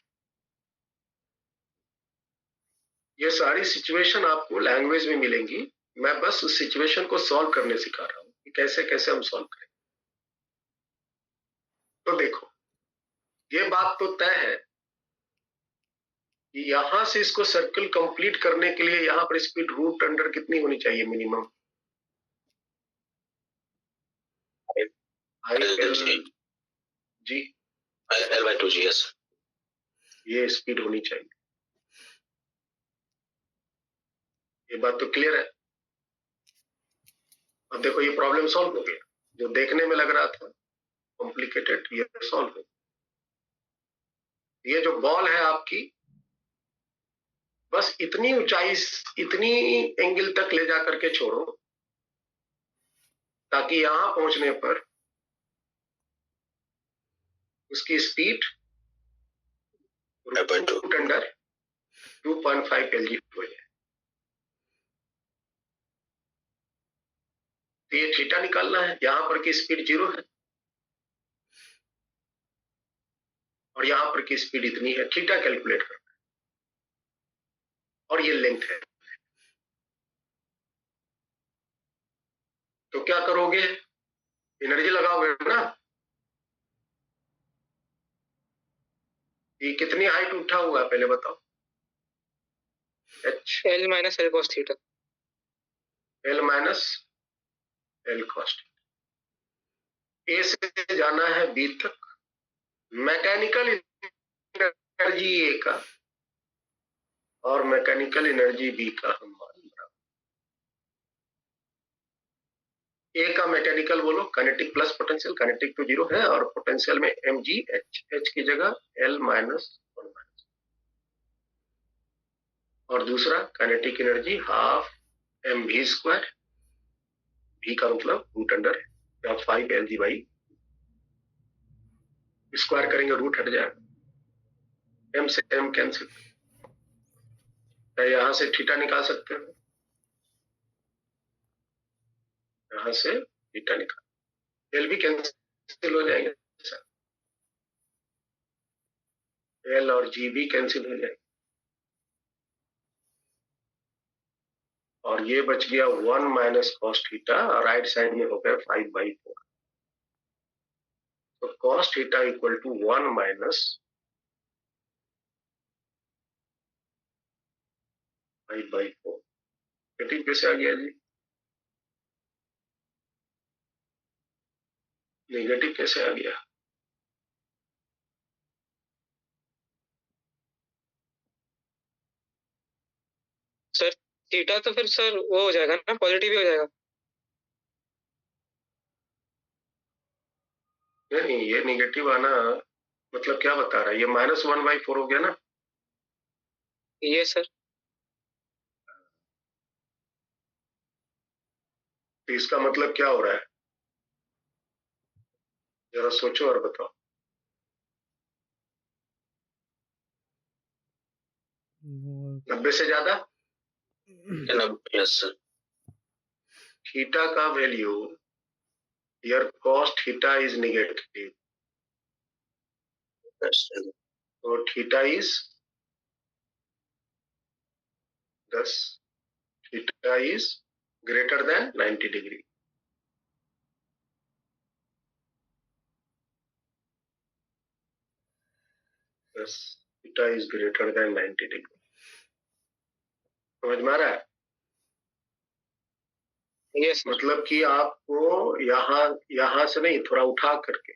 ये सारी सिचुएशन आपको लैंग्वेज में मिलेंगी, मैं बस उस सिचुएशन को सॉल्व करने सिखा रहा हूं कि कैसे कैसे हम सॉल्व करें। तो देखो, ये बात तो तय है कि यहां से इसको सर्कल कंप्लीट करने के लिए यहां पर स्पीड रूट अंडर कितनी होनी चाहिए मिनिमम? जी L/2 जी, यस। ये स्पीड होनी चाहिए, ये बात तो क्लियर है। अब देखो ये प्रॉब्लम सॉल्व हो गया, जो देखने में लग रहा था कॉम्प्लिकेटेड, ये सॉल्व हो गया। ये जो बॉल है आपकी, बस इतनी ऊंचाई, इतनी एंगल तक ले जाकर के छोड़ो ताकि यहां पहुंचने पर उसकी स्पीड रूट अंडर 2.5 LG हो जाए। तो ये थीटा निकालना है, यहां पर की स्पीड 0 है और यहां पर की स्पीड इतनी है, थीटा कैलकुलेट करना है, और ये लेंथ है। तो क्या करोगे, एनर्जी लगाओगे ना। ये कितनी हाइट उठा हुआ है पहले बताओ? H L minus L cos theta. L minus L cos theta. A से जाना है B तक, मैकेनिकल एनर्जी ए का और मैकेनिकल एनर्जी बी का हम मान ए का मैकेनिकल बोलो, काइनेटिक प्लस पोटेंशियल, काइनेटिक तो 0 है, और पोटेंशियल में mgh, h की जगह L माइनस 1 माइनस, और दूसरा kinetic energy half mv square, v का मतलब root under 5 Lg by, square करेंगे रूट हट जाएगा, m से m कैंसिल, यहां से थीटा निकाल सकते हैं, यहां से थीटा निकाल, एल भी कैंसिल हो जाएंगे, एल और जी भी कैंसिल हो जाएंगे, और ये बच गया 1 माइनस कॉस थीटा, और राइट साइड में हो गया 5/4, तो cos theta equal to 1 minus 5/4। Negative कैसे आ गया जी? नेगेटिव कैसे आ गया? सर थीटा तो फिर सर वो हो जाएगा ना, पॉजिटिव ही हो जाएगा। नहीं, ये नेगेटिव आना मतलब क्या बता रहा है? ये -1/4 हो गया ना? ये सर तो इसका मतलब क्या हो रहा है? जरा सोचो और बताओ। वो 90 से ज्यादा? Yes sir. थीटा का value, here cos theta is negative, तो theta is 10, theta is greater than 90 degree. बस theta is greater than 90 degree, समझ में आ रहा है? ये सर मतलब कि आपको यहां से नहीं, थोड़ा उठा करके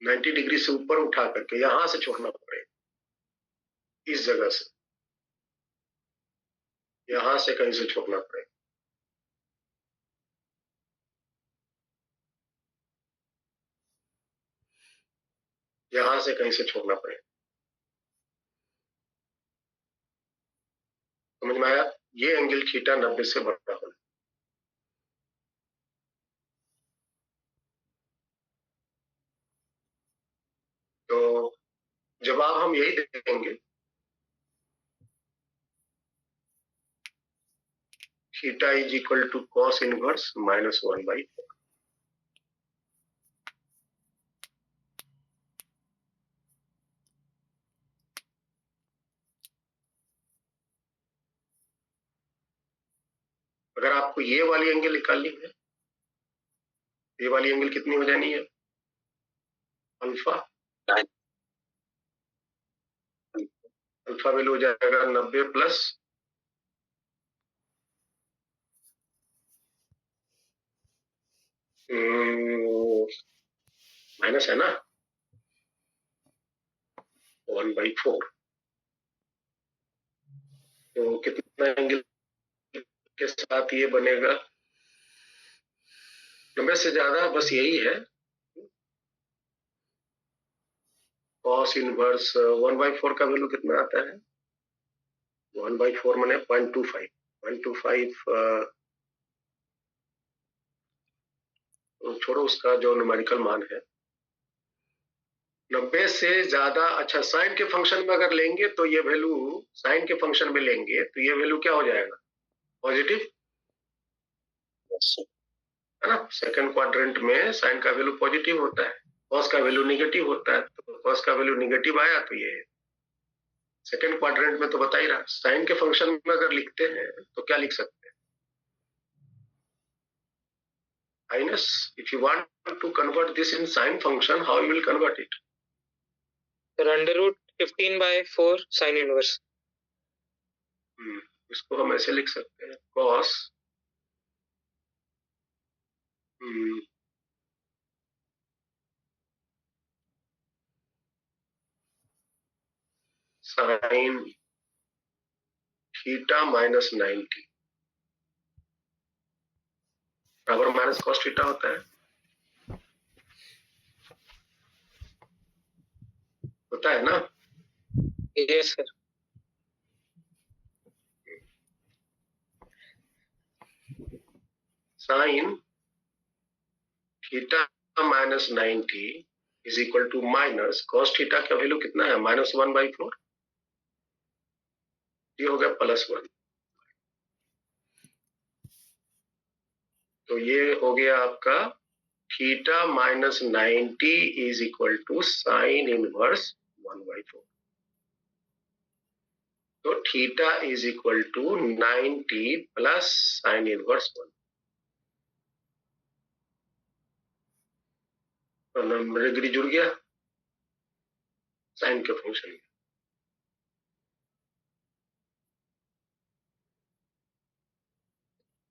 90 डिग्री से ऊपर उठा करके यहां से छोड़ना पड़ेगा, इस जगह से, यहां से कहीं से छोड़ना पड़ेगा। यहां से कहीं से छोड़ना पड़ेगा, समझ में आया? ये एंगल थीटा 90 से बड़ा होना। तो जवाब हम यही देंगे, theta is equal to cos inverse -1/4। अगर आपको ये वाली एंगल निकालनी है, ये वाली एंगल कितनी हो जानी है? अल्फा, अल्फा वैल्यू हो जाएगा 90 प्लस माइनस है ना 1/4, तो कितना एंगल के साथ ये बनेगा? 90 से ज्यादा, बस यही है, कॉस इनवर्स 1/4 का वैल्यू कितना आता है? 1/4 माने 0.25, 0.25 छोड़ो उसका जो न्यूमेरिकल मान है, 90 से ज्यादा। अच्छा, साइन के फंक्शन में अगर लेंगे तो ये वैल्यू, साइन के फंक्शन में लेंगे तो ये वैल्यू क्या हो जाएगा? पॉजिटिव, है ना? सेकंड क्वाड्रेंट में साइन का वैल्यू पॉजिटिव होता है, कॉस का वैल्यू निगेटिव होता है, तो कॉस का वैल्यू निगेटिव आया तो ये सेकंड क्वाड्रेंट में तो बता ही रहा। साइन के फंक्शन में अगर लिखते हैं तो क्या लिख सकते हैं? Minus, if you want to convert this in sine function, how you will convert it? Sir √15/4 sine inverse. इसको हम ऐसे लिख सकते हैं, कॉस साइन थीटा माइनस 90 बराबर माइनस कॉस थीटा होता है, होता है ना? Yes sir. Sine theta minus 90 is equal to minus cos theta का वैल्यू कितना है? -1/4। ये हो गया +1। तो ये हो गया आपका theta minus 90 is equal to sine inverse 1/4। तो theta is equal to 90 plus sine inverse 1। तो नंबर डिग्री जुड़ गया साइन के फंक्शन में।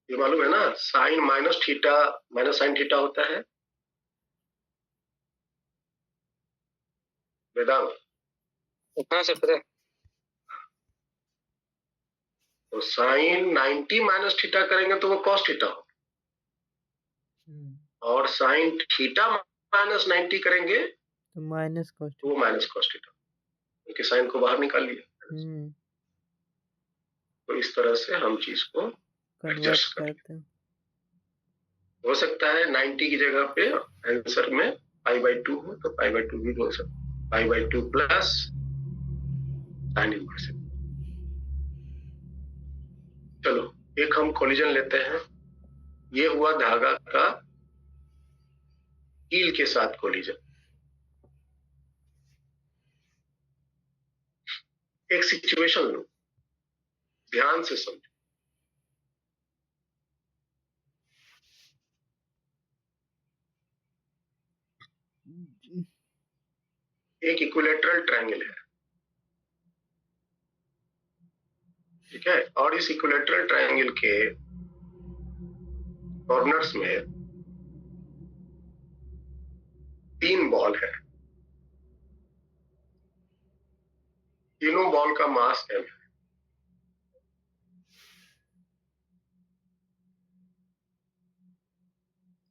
ये मालूम है ना, sine minus theta minus sine theta होता है वेदांत। हाँ सर पता है। तो साइन 90 माइनस थीटा करेंगे तो वो कॉस थीटा हो, और साइन थीटा माइनस 90 करेंगे तो माइनस कॉस तो वो माइनस कॉस थीटा, क्योंकि साइन को बाहर निकाल लिया। तो इस तरह से हम चीज को कन्वर्ट एडजस्ट करते हैं। हो सकता है 90 की जगह पे आंसर में π/2 हो तो π/2 भी बोल सकते, π/2 प्लस साइन इनवर्स। चलो एक हम कोलिजन लेते हैं। ये हुआ धागा का कील के साथ कोलिजन। एक सिचुएशन लो, ध्यान से समझो। एक इक्विलेटरल ट्रायंगल है, ठीक है, और इस इक्विलेटरल ट्रायंगल के कॉर्नर्स में 3 बॉल है। तीनों बॉल का मास m है।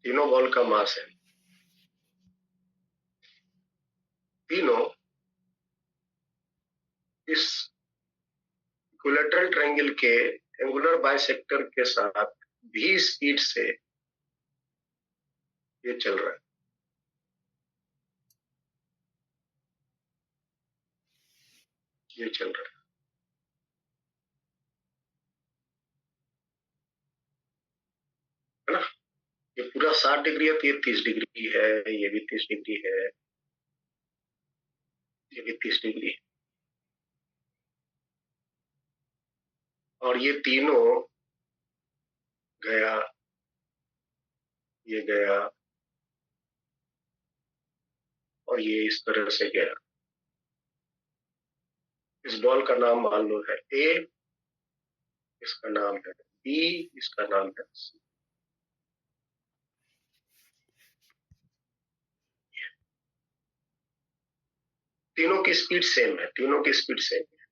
तीनों बॉल का मास है। तीनों इस इक्विलेटरल ट्रायंगल के एंगुलर बाइसेक्टर के साथ v स्पीड से ये चल रहा है। ये चल रहा है ना? ये पूरा 60 डिग्री है तो ये 30 डिग्री है, ये भी 30 डिग्री है, ये भी 30 डिग्री है। और ये तीनों गया, ये गया, और ये इस तरह से गया। इस बॉल का नाम मान लो है A, इसका नाम है B, इसका नाम है C। तीनों की स्पीड सेम है, तीनों की स्पीड सेम है।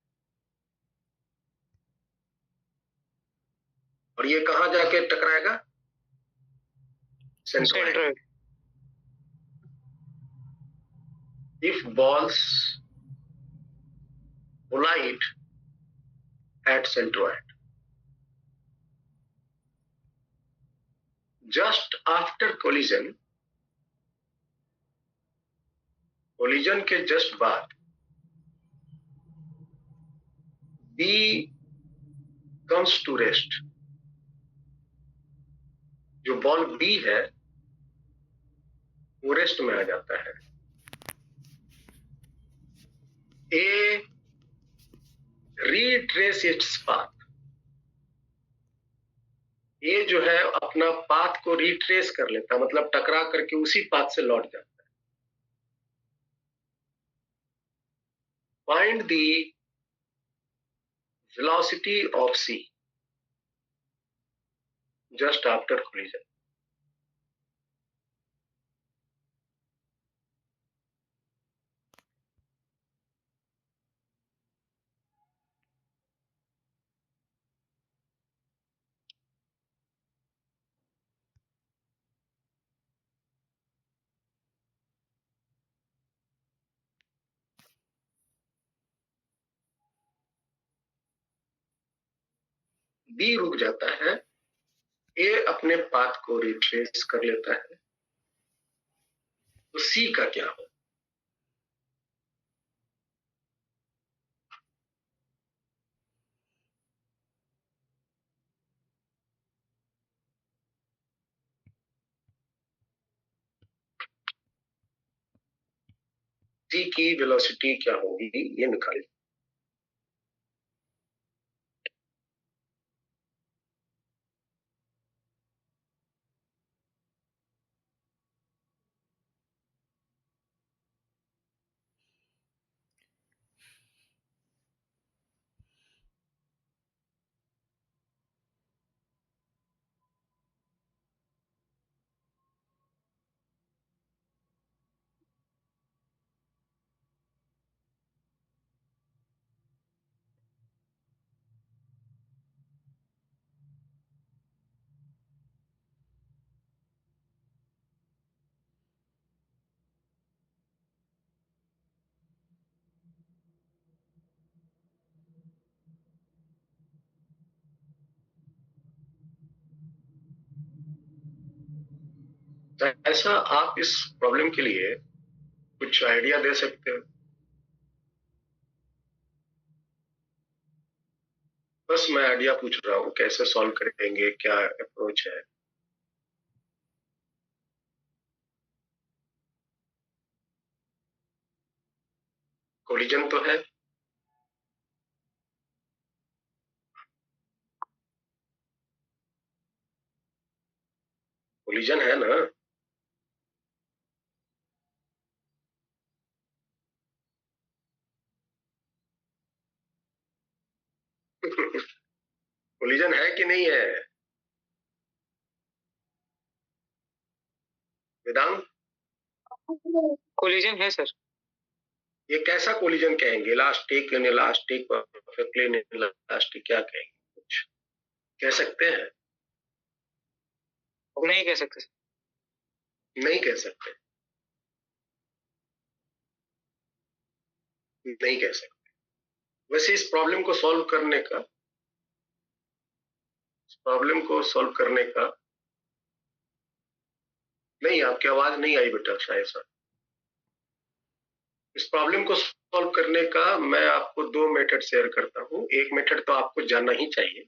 और ये कहां जाके टकराएगा? Centroid. If balls collide at centroid, just after collision, collision के जस्ट बाद B comes to rest। जो बॉल B है वो रेस्ट में आ जाता है। A retrace its path। ये जो है अपना पाथ को रिट्रेस कर लेता, मतलब टकरा करके उसी पाथ से लौट जाता है। Find the velocity of C just after collision. B रुक जाता है, ए अपने पाथ को रिट्रेस कर लेता है, तो सी का क्या हो? सी की वेलोसिटी क्या होगी ये निकालिए। ऐसा आप इस प्रॉब्लम के लिए कुछ आइडिया दे सकते हो? बस मैं आइडिया पूछ रहा हूँ, कैसे सॉल्व करेंगे, क्या अप्रोच है? कोलिजन तो है, कोलिजन है ना? कोलिजन है कि नहीं है वेदांत? कोलिजन है सर। ये कैसा कोलिजन कहेंगे? इलास्टिक, इनइलास्टिक, परफेक्टली इनइलास्टिक, क्या कहेंगे? कुछ कह सकते हैं? नहीं कह सकते सर। नहीं कह सकते, नहीं कह सकते। वैसे इस प्रॉब्लम को सॉल्व करने का, नहीं, आपकी आवाज नहीं आई बेटा शायद सर। इस प्रॉब्लम को सॉल्व करने का मैं आपको दो मेथड शेयर करता हूँ। एक मेथड तो आपको जानना ही चाहिए,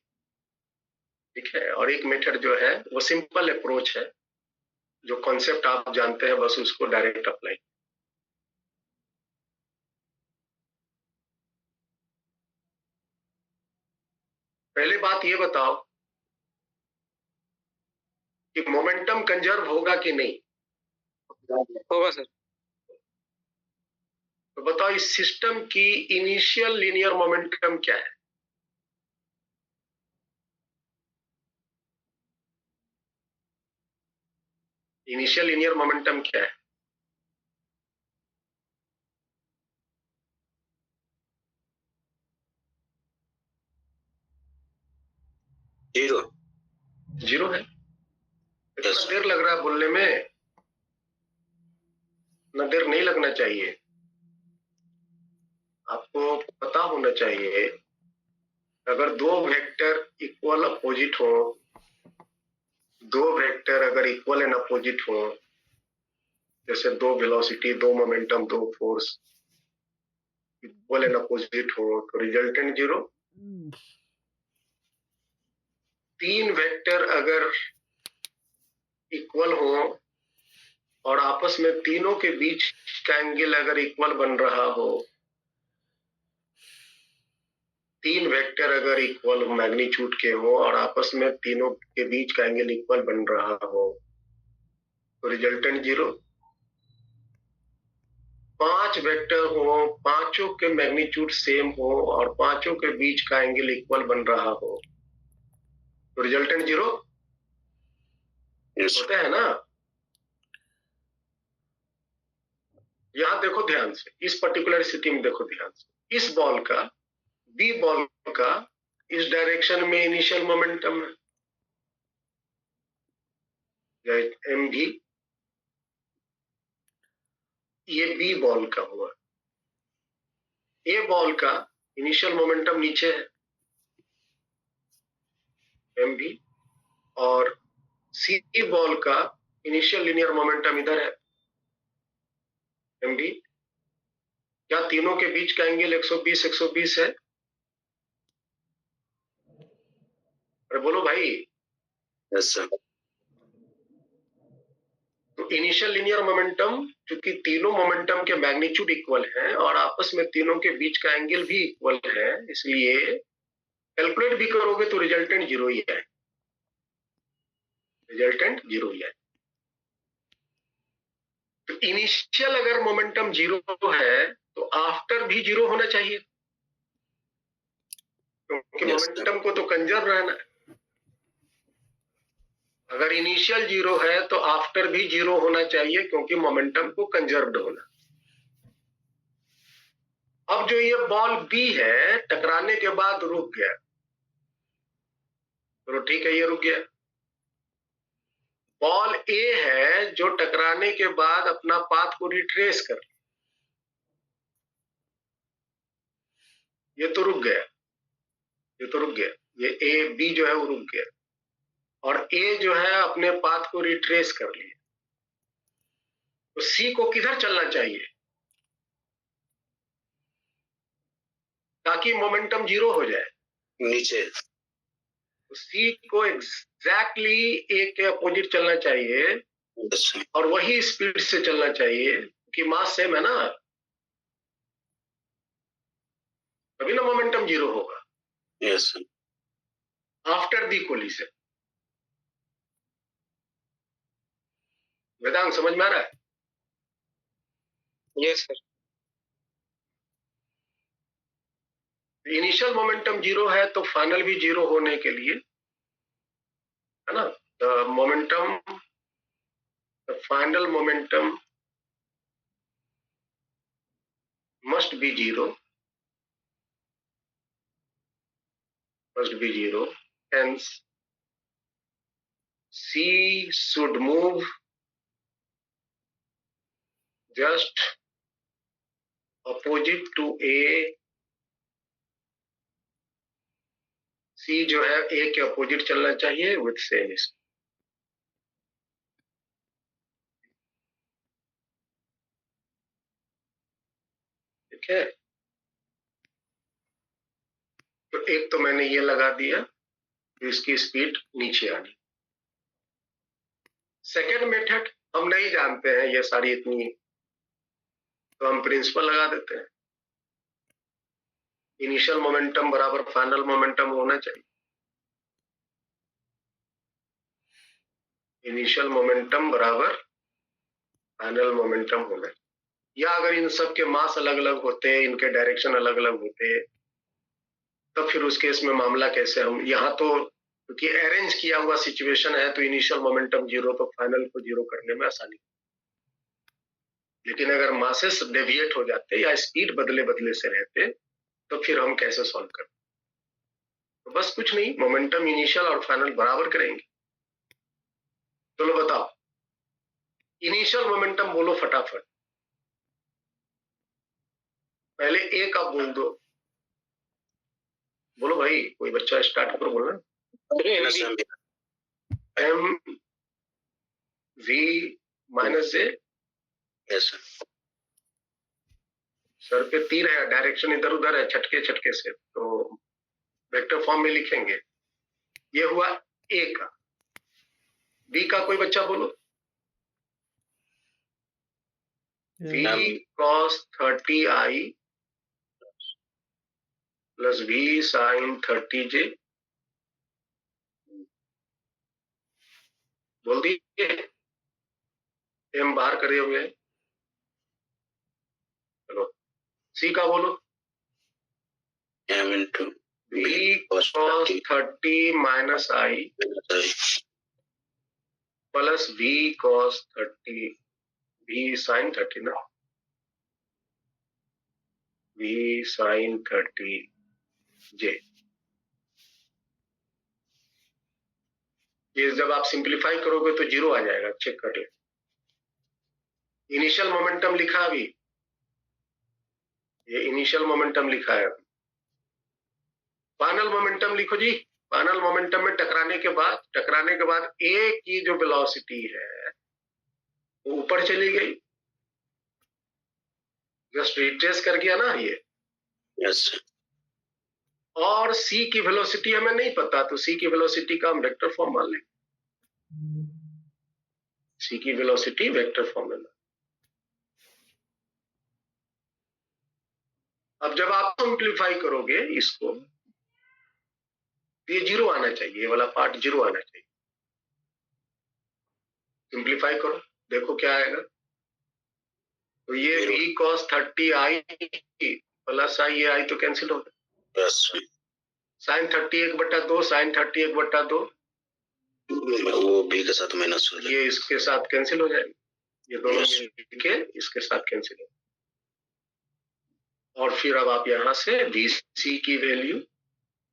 ठीक है, और एक मेथड जो है वो सिंपल अप्रोच है, जो कॉन्सेप्ट आप जानते हैं बस उसको डायरेक्ट अप्लाई। पहले बात ये बताओ कि मोमेंटम कंजर्व होगा कि नहीं? होगा सर। तो बताओ इस सिस्टम की इनिशियल लीनियर मोमेंटम क्या है? इनिशियल लीनियर मोमेंटम क्या है? जीरो। जीरो है। इतना देर लग रहा है बोलने में? इतना देर नहीं लगना चाहिए। आपको पता होना चाहिए, अगर दो वेक्टर इक्वल अपोजिट हो, दो वेक्टर अगर इक्वल एंड अपोजिट हो, जैसे दो वेलोसिटी, दो मोमेंटम, दो फोर्स इक्वल एंड अपोजिट हो, तो रिजल्टेंट जीरो। तीन वेक्टर अगर इक्वल हो और आपस में तीनों के बीच का एंगल अगर इक्वल बन रहा हो, तीन वेक्टर अगर इक्वल मैग्नीट्यूड के हो और आपस में तीनों के बीच का एंगल इक्वल बन रहा हो, तो रिजल्टेंट जीरो। पांच वेक्टर हो, पांचों के मैग्नीट्यूड सेम हो और पांचों के बीच का एंगल इक्वल बन रहा हो, तो रिजल्टेंट जीरो होता है ना? यहां देखो ध्यान से, इस पर्टिकुलर स्थिति में देखो ध्यान से, इस बॉल का, बी बॉल का इस डायरेक्शन में इनिशियल मोमेंटम है एम भी, ये बी बॉल का हुआ। ए बॉल का इनिशियल मोमेंटम नीचे है, एम बी, और सी बॉल का इनिशियल लीनियर मोमेंटम इधर है एम बी। क्या तीनों के बीच का एंगल 120 है? अरे बोलो भाई। Yes sir. तो इनिशियल लीनियर मोमेंटम, क्योंकि तीनों मोमेंटम के मैग्नीट्यूड इक्वल हैं और आपस में तीनों के बीच का एंगल भी इक्वल है, इसलिए कैलकुलेट भी करोगे तो रिजल्टेंट जीरो ही है, रिजल्टेंट जीरो ही है। तो इनिशियल अगर मोमेंटम जीरो है तो आफ्टर भी जीरो होना चाहिए, क्योंकि मोमेंटम को तो कंजर्व रहना है। अगर इनिशियल जीरो है तो आफ्टर भी जीरो होना चाहिए, क्योंकि मोमेंटम को कंजर्व्ड होना। अब जो ये बॉल बी है टकराने के बाद रुक गया, चलो ठीक है ये रुक गया। बॉल ए है जो टकराने के बाद अपना पाथ को रिट्रेस कर, ये तो रुक गया, ये तो रुक गया, ये ए बी जो है वो रुक गया, और ए जो है अपने पाथ को रिट्रेस कर लिया। तो सी को किधर चलना चाहिए ताकि मोमेंटम जीरो हो जाए? नीचे। तो सी को एग्जैक्टली ए के अपोजिट चलना चाहिए, यस सर। और वही स्पीड से चलना चाहिए कि मास सेम है ना, तभी ना मोमेंटम जीरो होगा। Yes sir. After the collision. Vedant समझ में आ रहा है? Yes sir. Initial momentum zero है तो फाइनल भी जीरो होने के लिए, है ना, the momentum, the final momentum must be zero, must be zero, hence C should move just opposite to A। C जो है A के अपोजिट चलना चाहिए विथ सेम स्पीड। ठीक है, तो एक तो मैंने ये लगा दिया तो इसकी स्पीड नीचे आ गई। सेकेंड मेथड हम नहीं जानते हैं ये सारी इतनी, तो हम प्रिंसिपल लगा देते हैं, इनिशियल मोमेंटम बराबर फाइनल मोमेंटम होना चाहिए, इनिशियल मोमेंटम बराबर फाइनल मोमेंटम होना चाहिए। या अगर इन सब के मास अलग अलग होते, इनके डायरेक्शन अलग अलग होते, तो फिर उस केस में मामला कैसे, हम यहाँ तो क्योंकि अरेंज किया हुआ सिचुएशन है तो इनिशियल मोमेंटम जीरो तो फाइनल को जीरो करने में आसानी। लेकिन अगर मासेस डेविएट हो जाते या स्पीड बदले बदले से रहते तो फिर हम कैसे सॉल्व करते? तो बस कुछ नहीं, मोमेंटम इनिशियल और फाइनल बराबर करेंगे। चलो बताओ, इनिशियल मोमेंटम बोलो फटाफट, पहले ए का बोल दो, बोलो भाई, कोई बच्चा स्टार्ट करो बोलना। M v minus a. Yes sir. Sir पे तीर है, डायरेक्शन इधर उधर है, छटके छटके से, तो वेक्टर फॉर्म में लिखेंगे। ये हुआ ए का। बी का कोई बच्चा बोलो। v cos 30i plus v sin 30j। बोल दिए, एम बाहर करे हुए। चलो सी का बोलो। m into v cos 30 minus i plus v cos 30 v sin 30 ना, v sin 30 j। ये जब आप सिंप्लीफाई करोगे तो जीरो आ जाएगा, चेक कर ले। इनिशियल मोमेंटम लिखा अभी, ये इनिशियल मोमेंटम लिखा है। फाइनल मोमेंटम लिखो जी, फाइनल मोमेंटम में टकराने के बाद ए की जो वेलोसिटी है वो ऊपर चली गई, जस्ट रिट्रेस कर गया ना ये। Yes, sir. और सी की वेलोसिटी हमें नहीं पता, तो सी की वेलोसिटी का हम वेक्टर फॉर्म मान लेंगे। सी की वेलोसिटी वेक्टर फॉर्म में। अब जब आप सिंप्लीफाई करोगे इसको, ये जीरो आना चाहिए, ये वाला पार्ट जीरो आना चाहिए। सिंप्लीफाई करो, देखो क्या आएगा। तो ये Zero. v cos 30i plus i, ये आई तो कैंसिल हो गया। Yes, sir. साइन 30 1/2, साइन 30 1/2, वो बी के साथ माइनस हो जाएगा। ये इसके साथ कैंसिल हो जाएगा, ये दोनों Yes. मिलके इसके साथ कैंसिल हो। और फिर अब आप यहां से vc की वैल्यू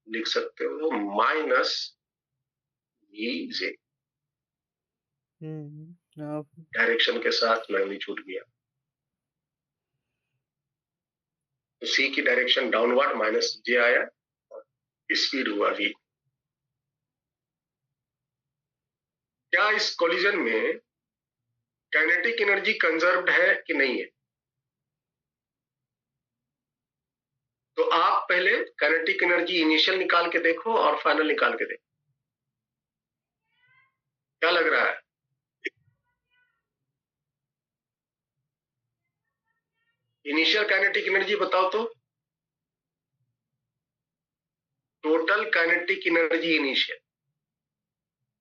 लिख सकते हो माइनस vj, आप डायरेक्शन के साथ मैग्नीट्यूड गया, तो c की डायरेक्शन डाउनवर्ड माइनस j आया, स्पीड हुआ v। क्या इस कोलिजन में काइनेटिक एनर्जी कंजर्व्ड है कि नहीं है? तो आप पहले काइनेटिक एनर्जी इनिशियल निकाल के देखो और फाइनल निकाल के देखो, क्या लग रहा है? इनिशियल काइनेटिक एनर्जी बताओ तो, टोटल काइनेटिक एनर्जी इनिशियल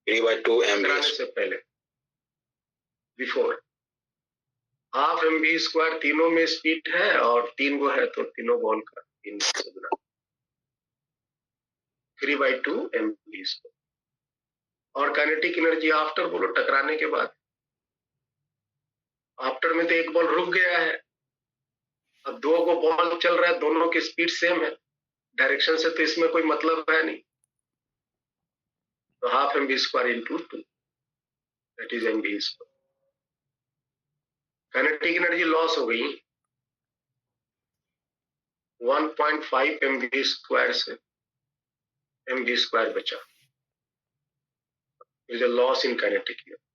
3/2 कराने mv से पहले, बिफोर, हाफ mv स्क्वायर, तीनों में स्पीड है और 3 गो है तो तीनों बॉल का 3 से गुना, 3/2 mv स्क्वायर। और काइनेटिक एनर्जी आफ्टर बोलो, टकराने के बाद। आफ्टर में तो एक बॉल रुक गया है, अब 2 गो बॉल चल रहा है, दोनों की स्पीड सेम है, डायरेक्शन से तो इसमें कोई मतलब है नहीं, तो half mv square into 2, that is mv square. Kinetic energy loss हो गई 1.5 mv स्क्वायर से mv स्क्वायर बचा, is a loss in kinetic energy.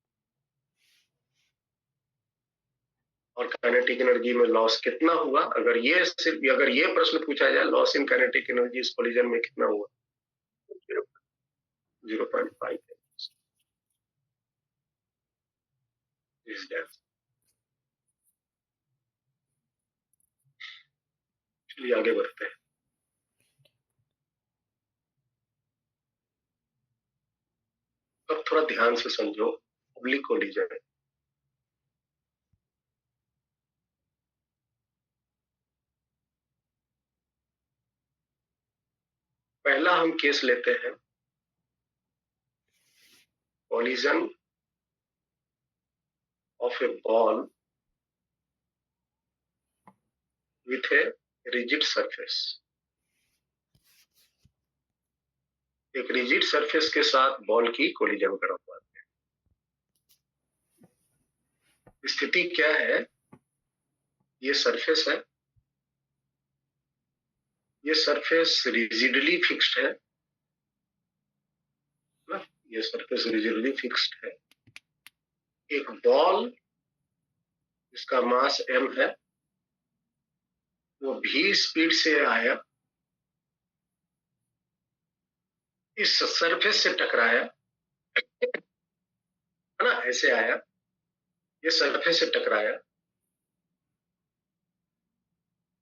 और काइनेटिक एनर्जी में लॉस कितना हुआ, अगर ये प्रश्न पूछा जाए लॉस इन काइनेटिक एनर्जी इस कोलिजन में कितना हुआ, 0.5 इज दैट। चलिए आगे बढ़ते हैं। अब थोड़ा ध्यान से समझो ऑब्लिक कोलिजन है। पहला हम केस लेते हैं collision of A ball with a rigid surface. एक रिजिड सरफेस के साथ बॉल की कोलिजन करवाते हैं। स्थिति क्या है, ये सरफेस है, ये सरफेस रिजिडली फिक्स्ड है ना, ये सरफेस रिजिडली फिक्स्ड है। एक बॉल जिसका मास m है, वो v स्पीड से आया, इस सरफेस से टकराया, है ना, ऐसे आया, ये सरफेस से टकराया।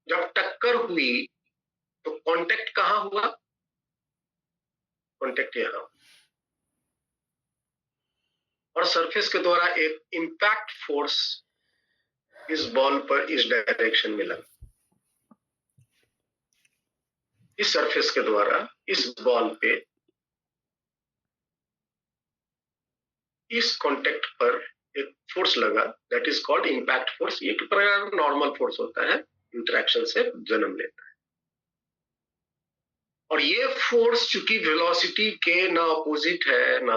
जब टक्कर हुई तो कांटेक्ट कहां हुआ, कांटेक्ट यहां, और सरफेस के द्वारा एक इंपैक्ट फोर्स इस बॉल पर इस डायरेक्शन में लगा। इस सरफेस के द्वारा इस बॉल पे इस कांटेक्ट पर एक फोर्स लगा, that is called impact force. ये एक प्रकार का नॉर्मल फोर्स होता है, इंटरेक्शन से जन्म लेता है। और ये फोर्स चूंकि वेलोसिटी के ना अपोजिट है ना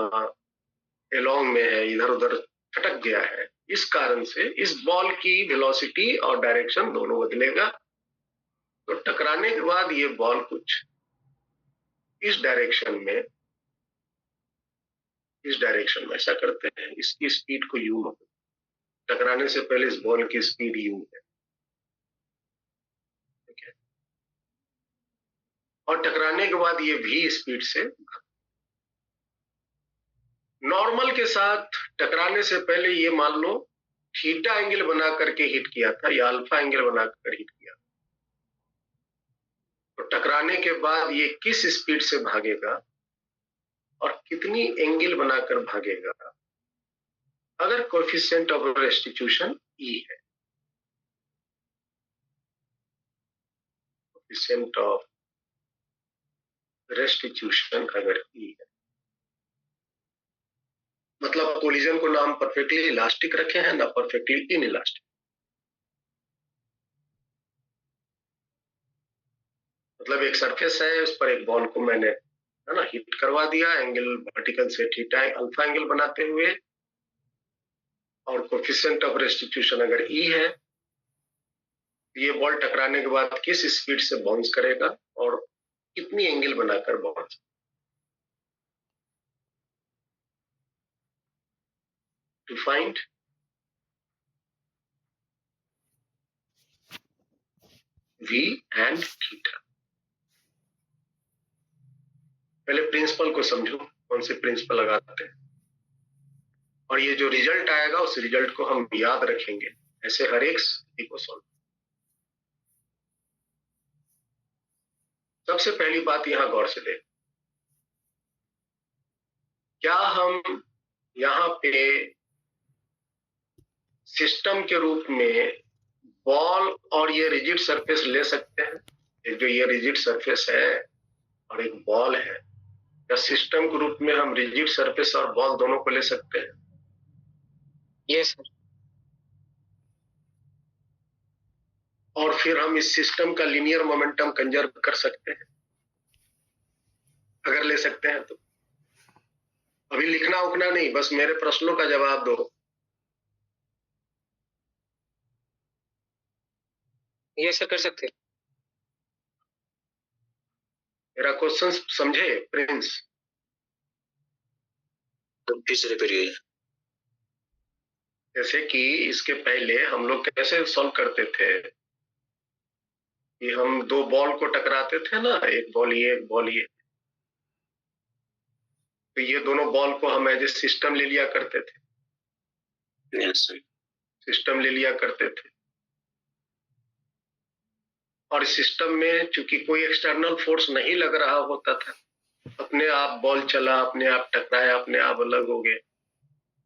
एलोंग में है, इधर उधर फटक गया है, इस कारण से इस बॉल की वेलोसिटी और डायरेक्शन दोनों बदलेगा। तो टकराने के बाद ये बॉल कुछ इस डायरेक्शन में इस डायरेक्शन में ऐसा करते हैं, इसकी स्पीड को यू मान, टकराने से पहले इस बॉल की स्पीड यू है, ठीक है, और टकराने के बाद ये भी स्पीड से, नॉर्मल के साथ टकराने से पहले ये मान लो थीटा एंगल बना करके हिट किया था या अल्फा एंगल बनाकर हिट किया, तो टकराने के बाद ये किस स्पीड से भागेगा और कितनी एंगल बनाकर भागेगा, अगर कोएफिशिएंट ऑफ रेस्टिट्यूशन ई है, कोएफिशिएंट ऑफ रेस्टिट्यूशन अगर ई है, मतलब कोलिजन को ना हम परफेक्टली इलास्टिक रखे हैं ना परफेक्टली इन इलास्टिक, मतलब एक सरफेस है, उस पर एक बॉल को मैंने, है ना, हिट करवा दिया, एंगल वर्टिकल से थीटा अल्फा एंगल बनाते हुए, और कोएफिशिएंट ऑफ रेस्टिट्यूशन अगर ई है, ये बॉल टकराने के बाद किस स्पीड से बाउंस करेगा और कितनी एंगल बनाकर bounce, to find v and theta. पहले प्रिंसिपल को समझो, कौन से प्रिंसिपल लगाते हैं, और ये जो रिजल्ट आएगा उस रिजल्ट को हम याद रखेंगे, ऐसे हर एक स्थिति को सॉल्व। सबसे पहली बात यहां गौर से देख, क्या हम यहां पे सिस्टम के रूप में बॉल और ये रिजिड सरफेस ले सकते हैं, एक जो ये रिजिड सरफेस है और एक बॉल है, या सिस्टम के रूप में हम रिजिड सरफेस और बॉल दोनों को ले सकते हैं? Yes sir. और फिर हम इस सिस्टम का लीनियर मोमेंटम कंजर्व कर सकते हैं, अगर ले सकते हैं तो। अभी लिखना उखना नहीं, बस मेरे प्रश्नों का जवाब दो। यस सर, कर सकते हैं। मेरा क्वेश्चन समझे प्रिंस? तो फिर से रिपीट कीजिए। जैसे कि इसके पहले हम लोग कैसे सॉल्व करते थे कि हम दो बॉल को टकराते थे ना, एक बॉल ये एक बॉल ये, तो ये दोनों बॉल को हम एज ए सिस्टम ले लिया करते थे, यस सर। सिस्टम ले लिया करते थे, और सिस्टम में चूंकि कोई एक्सटर्नल फोर्स नहीं लग रहा होता था, अपने आप बॉल चला, अपने आप टकराया, अपने आप अलग हो गए,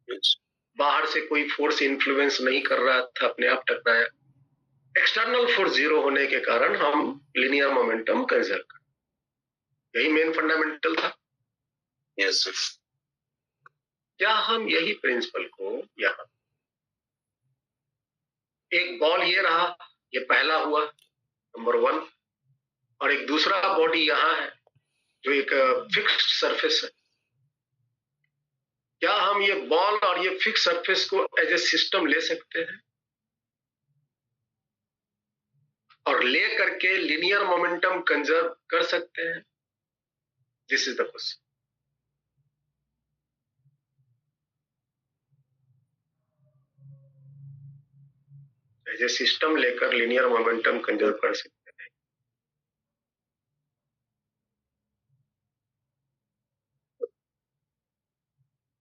यस बाहर से कोई फोर्स इन्फ्लुएंस नहीं कर रहा था, अपने आप टकराया, एक्सटर्नल फोर्स जीरो होने के कारण हम लिनियर मोमेंटम कंजर्व कर, यही मेन फंडामेंटल था। Yes sir. क्या हम यही प्रिंसिपल को यहाँ, एक बॉल ये रहा, ये पहला हुआ नंबर 1, और एक दूसरा बॉडी यहाँ है जो एक फिक्स्ड सरफेस है, क्या हम ये बॉल और ये फिक्स सरफेस को एज ए सिस्टम ले सकते हैं और ले करके लिनियर मोमेंटम कंजर्व कर सकते हैं? This is the question. As a system लेकर लिनियर मोमेंटम कंजर्व कर सकते हैं।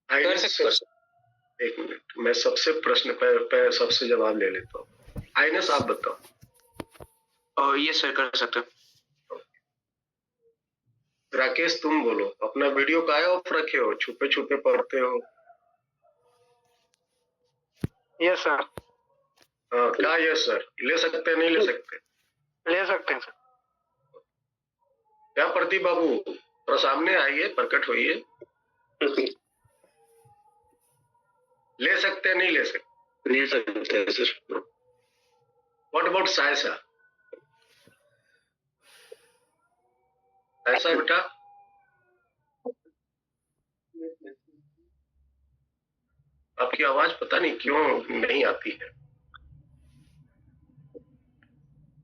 कर सकते हैं। एक मिनट, मैं सबसे प्रश्न पे सबसे जवाब ले लेता हूँ। आइनस आप बताओ। ये सर कर सकते हो। राकेश तुम बोलो, अपना वीडियो काहे ऑफ रखे हो, छुपे छुपे पढ़ते हो? Yes sir. हाँ, क्या यस सर? ले सकते नहीं ले सकते? ले सकते हैं सर। क्या प्रदीप बाबू, थोड़ा सामने आइए, प्रकट होइए। ले सकते नहीं ले सकते? ले सकते हैं सर। What about सायसा? ऐसा बेटा, आपकी आवाज पता नहीं क्यों नहीं आती है।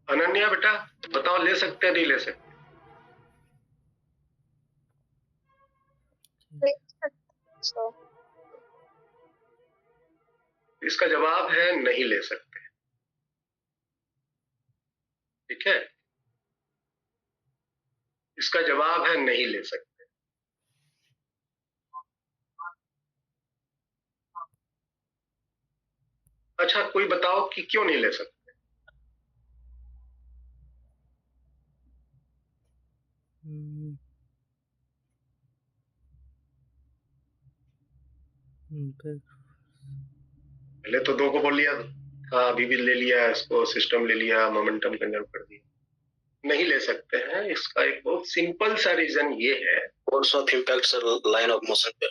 अनन्या बेटा बताओ, ले सकते नहीं ले सकते? सर इसका जवाब है नहीं ले सकते। ठीक है, इसका जवाब है नहीं ले सकते। अच्छा, कोई बताओ कि क्यों नहीं ले सकते? हम्म, पहले तो 2 को बोल लिया था, अभी भी ले लिया, इसको सिस्टम ले लिया, मोमेंटम कंजर्व कर दिया। नहीं ले सकते हैं, इसका एक बहुत सिंपल सा रीजन ये है। Force of impact sir line of motion पे।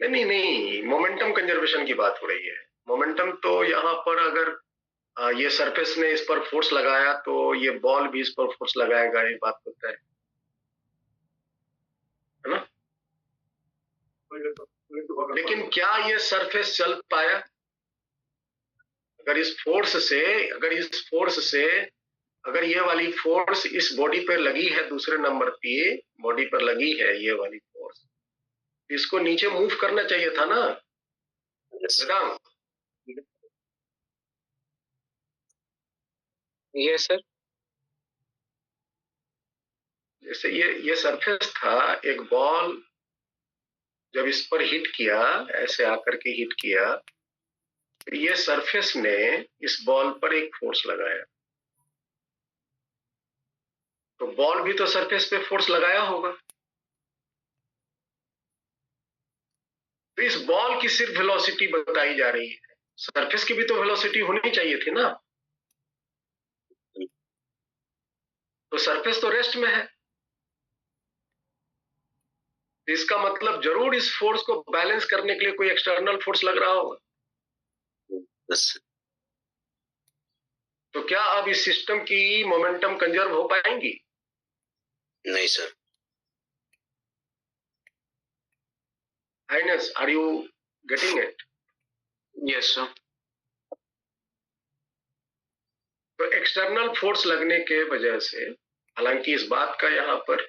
नहीं नहीं, मोमेंटम कंजर्वेशन की बात हो रही है। मोमेंटम तो यहाँ पर अगर ये सरफेस ने इस पर फोर्स लगाया तो ये बॉल भी इस पर फोर्स लगाएगा, ये बात होता है ना? लेकिन क्या ये सरफेस चल पाया? अगर इस फोर्स से अगर ये वाली फोर्स इस बॉडी पर लगी है, दूसरे नंबर पे बॉडी पर लगी है ये वाली फोर्स, इसको नीचे मूव करना चाहिए था ना वेदांत? Yes sir. जैसे ये सरफेस था, एक बॉल जब इस पर हिट किया, ऐसे आकर के हिट किया, तो ये सरफेस ने इस बॉल पर एक फोर्स लगाया, तो बॉल भी तो सरफेस पे फोर्स लगाया होगा। तो इस बॉल की सिर्फ वेलोसिटी बताई जा रही है, सरफेस की भी तो वेलोसिटी होनी चाहिए थी ना। तो सरफेस तो रेस्ट में है, इसका मतलब जरूर इस फोर्स को बैलेंस करने के लिए कोई एक्सटर्नल फोर्स लग रहा होगा। तो क्या अब इस सिस्टम की मोमेंटम कंजर्व हो पाएंगी? नहीं sir. Highness, are you getting it? Yes sir. तो एक्सटर्नल फोर्स लगने के वजह से, हालांकि इस बात का यहाँ पर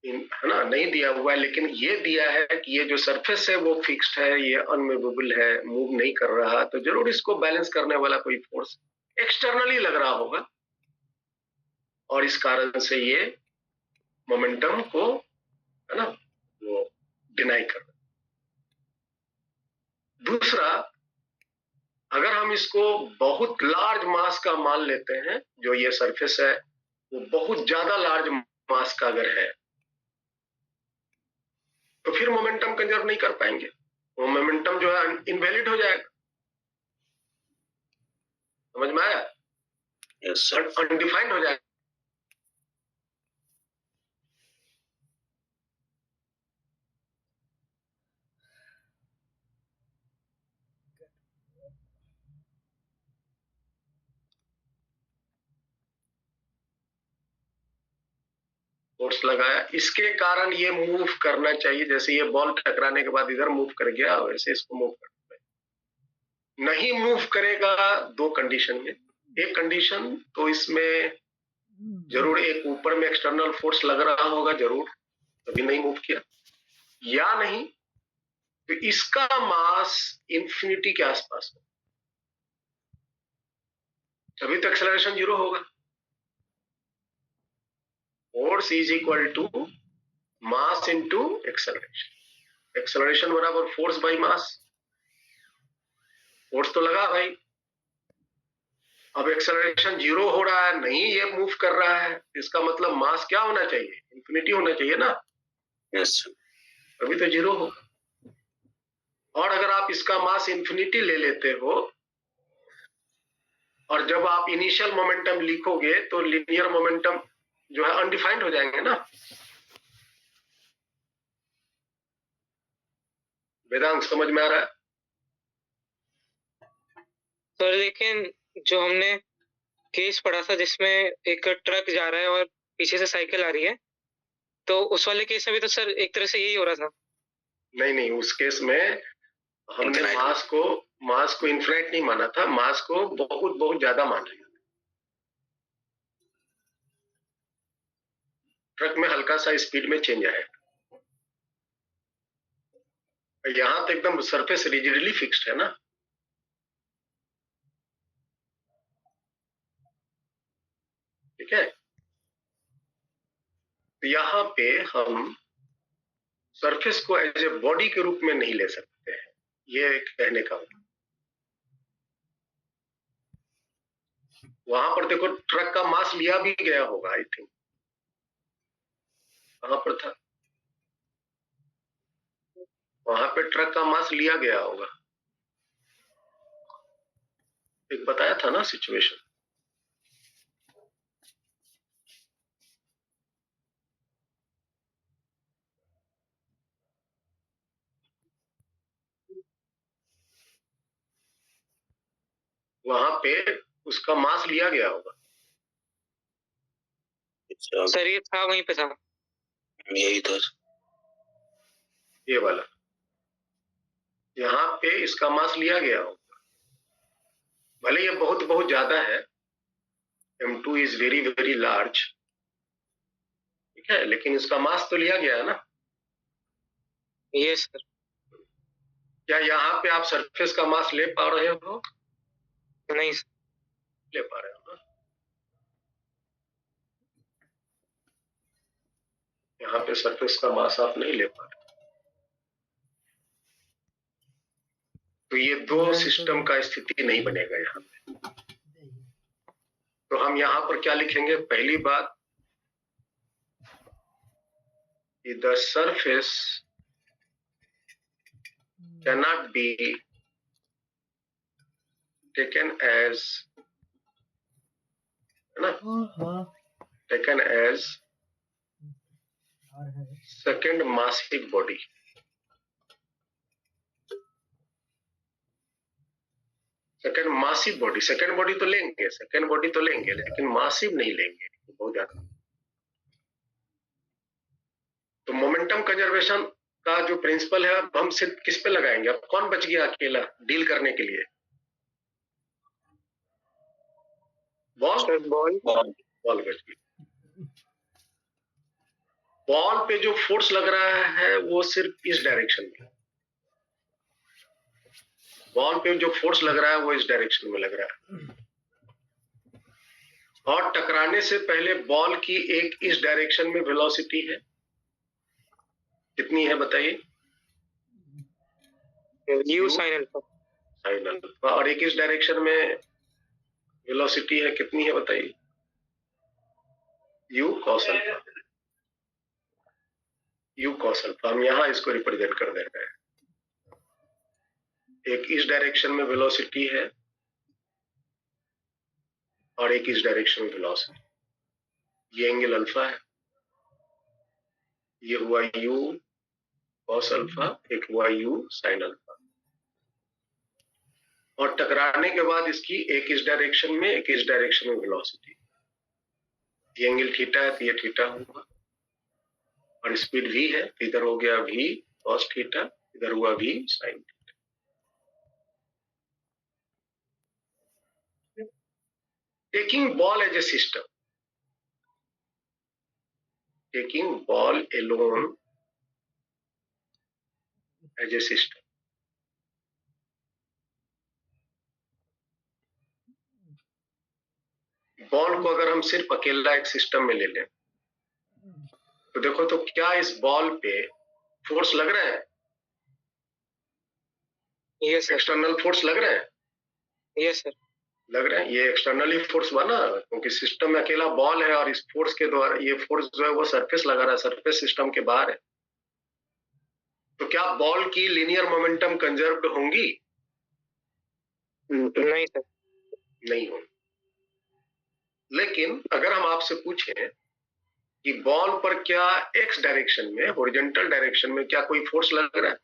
है ना नहीं दिया हुआ है, लेकिन ये दिया है कि ये जो सरफेस है वो फिक्स्ड है, ये अनमूवेबल है, मूव नहीं कर रहा, तो जरूर इसको बैलेंस करने वाला कोई फोर्स एक्सटर्नली लग रहा होगा, और इस कारण से ये मोमेंटम को है ना वो डिनाई कर। दूसरा, अगर हम इसको बहुत लार्ज मास का मान लेते हैं, जो ये सरफेस है वो बहुत ज्यादा लार्ज मास का अगर है, तो फिर मोमेंटम कंजर्व नहीं कर पाएंगे, वो मोमेंटम जो है इनवैलिड हो जाएगा। समझ में आया? Yes sir. अनडिफाइंड हो जाएगा। फोर्स लगाया, इसके कारण ये मूव करना चाहिए, जैसे ये बॉल टकराने के बाद इधर मूव कर गया, वैसे इसको मूव करना चाहिए। नहीं मूव करेगा दो कंडीशन में, एक कंडीशन तो इसमें जरूर एक ऊपर में एक्सटर्नल फोर्स लग रहा होगा जरूर, तभी नहीं मूव किया, या नहीं तो इसका मास इंफिनिटी के आसपास हो, तभी तो एक्सेलरेशन 0 होगा। Force is equal to mass into acceleration, acceleration बराबर फोर्स बाई मास। फोर्स तो लगा भाई, अब एक्सेलरेशन 0 हो रहा है, नहीं ये मूव कर रहा है, इसका मतलब मास क्या होना चाहिए? इंफिनिटी होना चाहिए ना। Yes sir. तभी तो 0 हो। और अगर आप इसका मास इंफिनिटी ले लेते हो, और जब आप इनिशियल मोमेंटम लिखोगे तो लीनियर मोमेंटम जो है अनडिफाइंड हो जाएंगे ना। वेदांत समझ में आ रहा है? सर लेकिन जो हमने केस पढ़ा था जिसमें एक ट्रक जा रहा है और पीछे से साइकिल आ रही है, तो उस वाले केस में भी तो सर एक तरह से यही हो रहा था। नहीं नहीं, उस केस में हमने Infinite. मास को इन्फिनाइट नहीं माना था, मास को बहुत बहुत ज्यादा मान लिया। ट्रक में हल्का सा स्पीड में चेंज आएगा। यहाँ तो एकदम सरफेस रिजिडली फिक्स्ड है ना, ठीक है। तो यहाँ पे हम सरफेस को एज ए बॉडी के रूप में नहीं ले सकते हैं, ये कहने का मतलब। वहां पर देखो ट्रक का मास लिया भी गया होगा, आई थिंक वहां पर था, वहां पे ट्रक का मास लिया गया होगा, एक बताया था ना सिचुएशन। वहां पे उसका मास लिया गया होगा। सर ये था, वहीं पे था। यही था। ये वाला यहाँ पे इसका मास लिया गया होगा, भले ये बहुत बहुत ज्यादा है, M2 is very very large, ठीक है, लेकिन इसका मास तो लिया गया है ना। Yes sir. क्या यहाँ पे आप सरफेस का मास ले पा रहे हो? नहीं सर। ले पा रहे हो ना। यहाँ पे सरफेस का मास आप नहीं ले पा रहे, तो ये दो सिस्टम का स्थिति नहीं बनेगा यहाँ पे। तो हम यहाँ पर क्या लिखेंगे? पहली बात, the surface cannot be taken as, है ना, taken as second massive body। Second massive body, second body तो लेंगे, सेकेंड बॉडी तो लेंगे, लेकिन मासिव नहीं लेंगे बहुत ज्यादा। तो मोमेंटम कंजर्वेशन का जो प्रिंसिपल है, अब हम सिर्फ किस पे लगाएंगे? अब कौन बच गया अकेला डील करने के लिए? बॉल बॉल बच गई। बॉल पे जो फोर्स लग रहा है वो सिर्फ इस डायरेक्शन में, बॉल पे जो फोर्स लग रहा है वो इस डायरेक्शन में लग रहा है, और टकराने से पहले बॉल की एक इस डायरेक्शन में वेलोसिटी है, कितनी है बताइए? You sine alpha. Sine alpha. और एक इस डायरेक्शन में वेलोसिटी है, कितनी है बताइए? You cos alpha. You cos alpha. हम यहाँ इसको रिप्रेजेंट कर दे रहे हैं। एक इस डायरेक्शन में वेलोसिटी है और एक इस डायरेक्शन में वेलोसिटी। ये एंगल अल्फा है, ये हुआ यू कॉस अल्फा, एक हुआ यू साइन अल्फा। और टकराने के बाद इसकी एक इस डायरेक्शन में, एक इस डायरेक्शन में वेलोसिटी। ये एंगल थीटा है तो ये थीटा होगा, और स्पीड v है तो इधर हो गया v cos थीटा, इधर हुआ v sin theta. Taking ball as a system, taking ball alone as a system, ball को अगर हम सिर्फ अकेला एक सिस्टम में ले लें तो देखो, तो क्या इस बॉल पे फोर्स लग रहा है? Yes sir. एक्सटर्नल फोर्स लग रहा है? Yes sir. लग रहा है। ये एक्सटर्नली फोर्स बना क्योंकि सिस्टम में अकेला बॉल है, और इस फोर्स के द्वारा ये फोर्स जो है वो सरफेस लगा रहा है, सरफेस सिस्टम के बाहर है। तो क्या बॉल की लीनियर मोमेंटम कंजर्व्ड होंगी? नहीं सर। नहीं होंगी। लेकिन अगर हम आपसे पूछें कि बॉल पर क्या एक्स डायरेक्शन में, हॉरिजॉन्टल डायरेक्शन में क्या कोई फोर्स लग रहा है?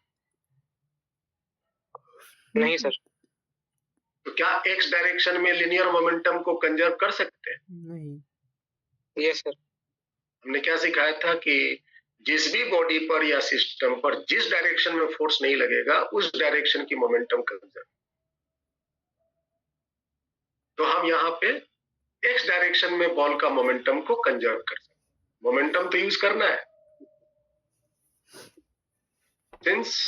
नहीं सर। तो क्या एक्स डायरेक्शन में लिनियर मोमेंटम को कंजर्व कर सकते हैं? नहीं। Yes sir. हमने क्या सिखाया था कि जिस भी बॉडी पर या सिस्टम पर जिस डायरेक्शन में फोर्स नहीं लगेगा उस डायरेक्शन की मोमेंटम कंजर्व। तो हम यहाँ पे एक्स डायरेक्शन में बॉल का मोमेंटम को कंजर्व कर सकते हैं। मोमेंटम तो यूज करना है, since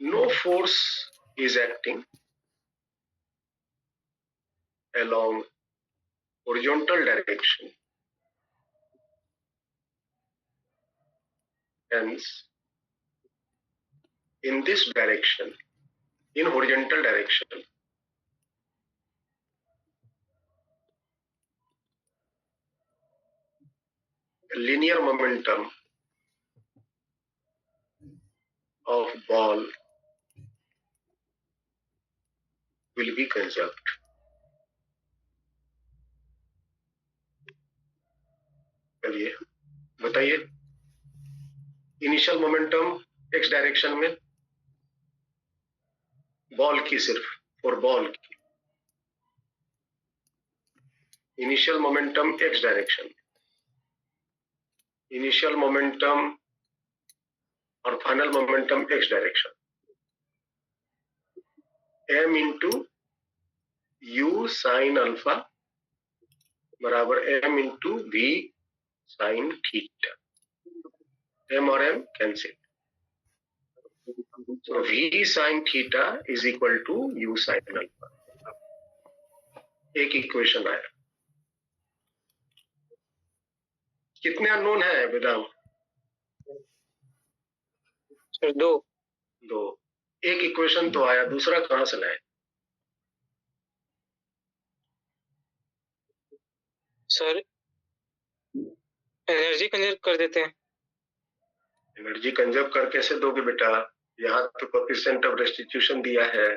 no force is acting along horizontal direction, hence in this direction, in horizontal direction, linear momentum of ball will be conserved. चलिए बताइए, इनिशियल मोमेंटम एक्स डायरेक्शन में बॉल की, सिर्फ फॉर बॉल की initial momentum x direction, initial momentum और final momentum x direction, m into u sine alpha बराबर m into v sine theta, m और m cancel, तो v sine theta is equal to u sine alpha. एक equation आया। कितने unknown है विदाम? Sir दो। एक इक्वेशन तो आया, दूसरा कहां से लाए? सर एनर्जी कंजर्व कर देते हैं। एनर्जी कंजर्व कर कैसे दोगे बेटा? यहाँ तो कोएफिशिएंट ऑफ रेस्टिट्यूशन दिया है।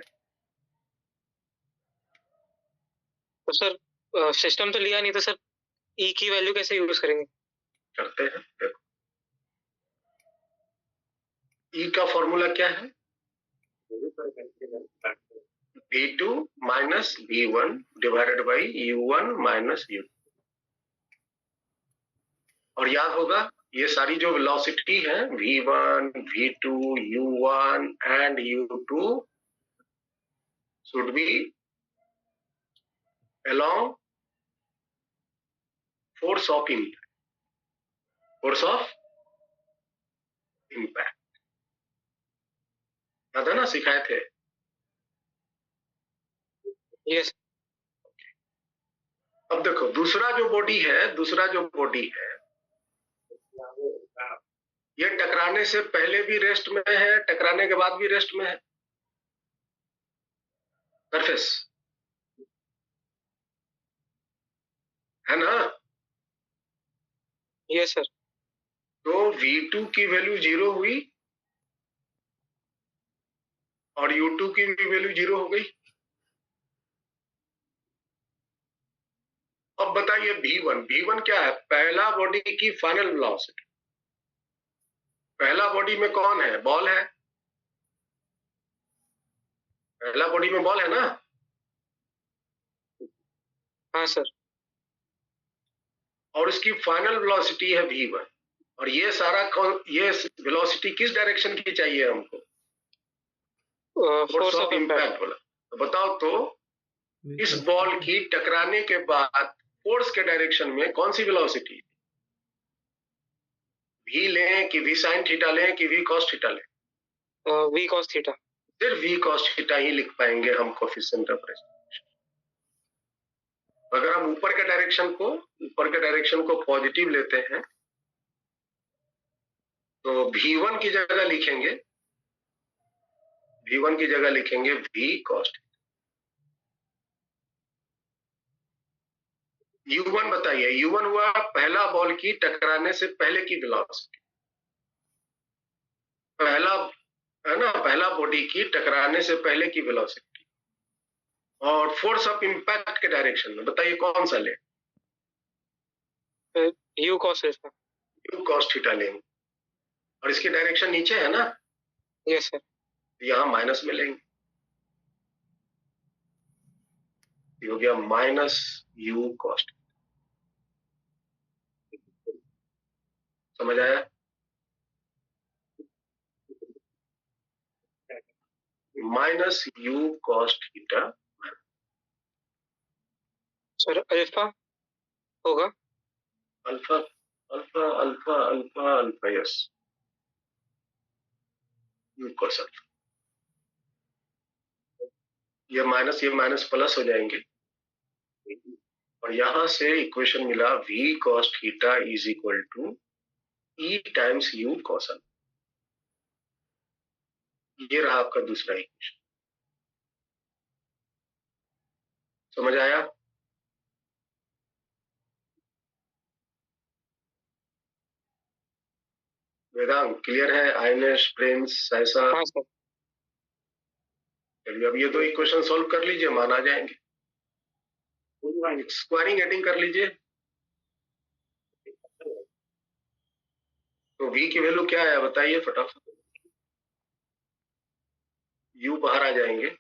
तो सर सिस्टम तो लिया नहीं, तो सर ई की वैल्यू कैसे यूज करेंगे? करते हैं, देखो ई का फॉर्मूला क्या है? v2 minus v1 divided by u1 minus u। और याद होगा ये सारी जो वेलोसिटी है v1, v2, u1 and u2 should be along force of impact, force of impact। याद है ना, सिखाए थे। यस। अब देखो दूसरा जो बॉडी है ये टकराने से पहले भी रेस्ट में है, टकराने के बाद भी रेस्ट में है, सरफेस है ना। Yes sir. तो v2 की वैल्यू 0 हुई और u2 की भी वैल्यू 0 हो गई। अब बताइए v1 क्या है? पहला बॉडी की फाइनल वेलोसिटी। पहला बॉडी में कौन है? बॉल है। पहला बॉडी में बॉल है ना। हाँ सर। और उसकी फाइनल वेलोसिटी है v1। और ये सारा ये वेलोसिटी किस डायरेक्शन की चाहिए हमको? फोर्स ऑफ इंपैक्ट वाला। तो बताओ तो इस बॉल की टकराने के बाद फोर्स के डायरेक्शन में कौन सी वेलोसिटी? v लें कि v sin थीटा लें कि v cos थीटा लें? v cos theta. सिर्फ v cos थीटा ही लिख पाएंगे हम कोएफिशिएंट ऑफ रेस्टिट्यूशन। अगर हम ऊपर के डायरेक्शन को पॉजिटिव लेते हैं तो v1 की जगह लिखेंगे v cos। u1 बताइए, u1 हुआ पहला बॉल की टकराने से पहले की वेलोसिटी। पहला है ना, पहला बॉडी की टकराने से पहले की वेलोसिटी। और फोर्स ऑफ इंपैक्ट के डायरेक्शन में बताइए कौन सा ले? u cos theta. u cos theta लेंगे। और इसकी डायरेक्शन नीचे है ना। Yes sir. यहां माइनस में लेंगे, हो गया माइनस u cos। समझ आया? Minus u cos theta sir alpha होगा। Alpha alpha alpha alpha alpha, yes, u cos alpha. ये माइनस प्लस हो जाएंगे, और यहां से इक्वेशन मिला v cos theta is equal to e times u cos alpha. ये रहा आपका दूसरा इक्वेशन। समझ आया? वेदांत क्लियर है? आइनेश, प्रिंस, ऐसा? हाँ सर। चलिए अब ये दो इक्वेशन सॉल्व कर लीजिए, मान आ जाएंगे। स्क्वायरिंग एडिंग कर लीजिए। तो v की वैल्यू क्या है बताइए फटाफट। u बाहर आ जाएंगे,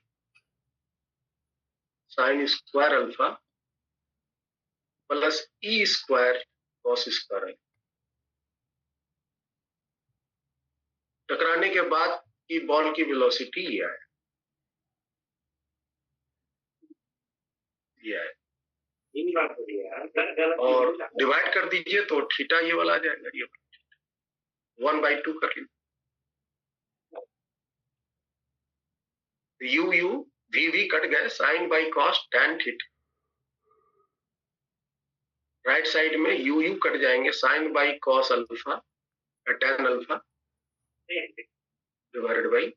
sign square alpha plus e square cos square alpha. टकराने के बाद की बॉल की वेलोसिटी ये है, ये है। और डिवाइड कर दीजिए तो थीटा ये वाला आ जाएगा, ये 1/2 कर लीजिए। U u v v cut गए, sine by cos tan theta. Right side में यू यू कट जाएंगे, sine by cos alpha tan alpha divided by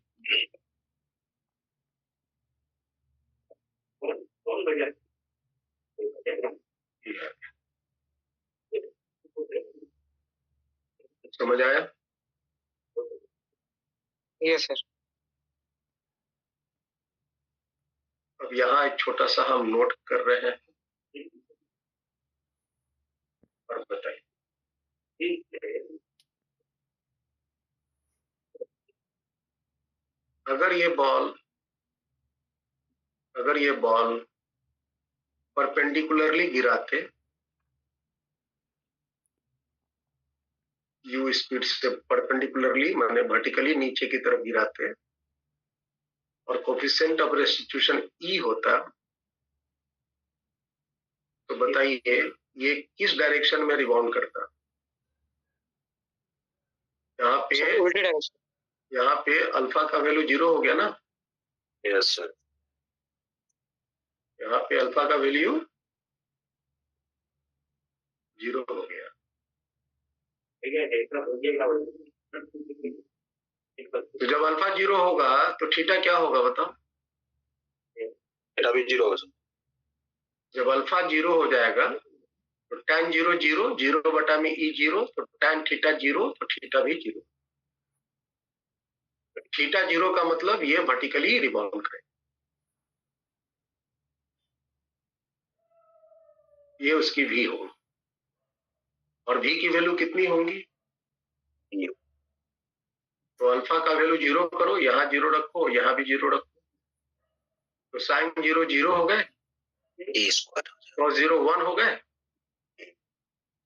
समझ आया? Yes sir. अब यहाँ एक छोटा सा हम नोट कर रहे हैं और बताइए। अगर ये बॉल परपेंडिकुलरली गिराते, यू स्पीड से परपेंडिकुलरली माने वर्टिकली नीचे की तरफ गिराते, और कोफिशिएंट ऑफ रेस्टिट्यूशन ई होता, तो बताइए ये किस डायरेक्शन में रिबाउंड करता? यहाँ पे अल्फा का वैल्यू 0 हो गया ना? Yes sir. यहाँ पे अल्फा का वैल्यू 0 हो गया। तो जब अल्फा 0 होगा तो थीटा क्या होगा बताओ? थीटा भी 0 होगा सर। जब अल्फा 0 हो जाएगा तो tan 0 0, 0 बटा में ई 0, तो tan थीटा 0, तो थीटा भी 0। थीटा 0 का मतलब ये वर्टिकली रिबाउंड करे, ये उसकी v होगी। और v की वैल्यू कितनी होंगी? तो अल्फा का वैल्यू 0 करो, यहाँ 0 रखो, यहाँ भी 0 रखो, तो साइन 0 0 हो गए, ई स्क्वायर cos 0 1 हो गए,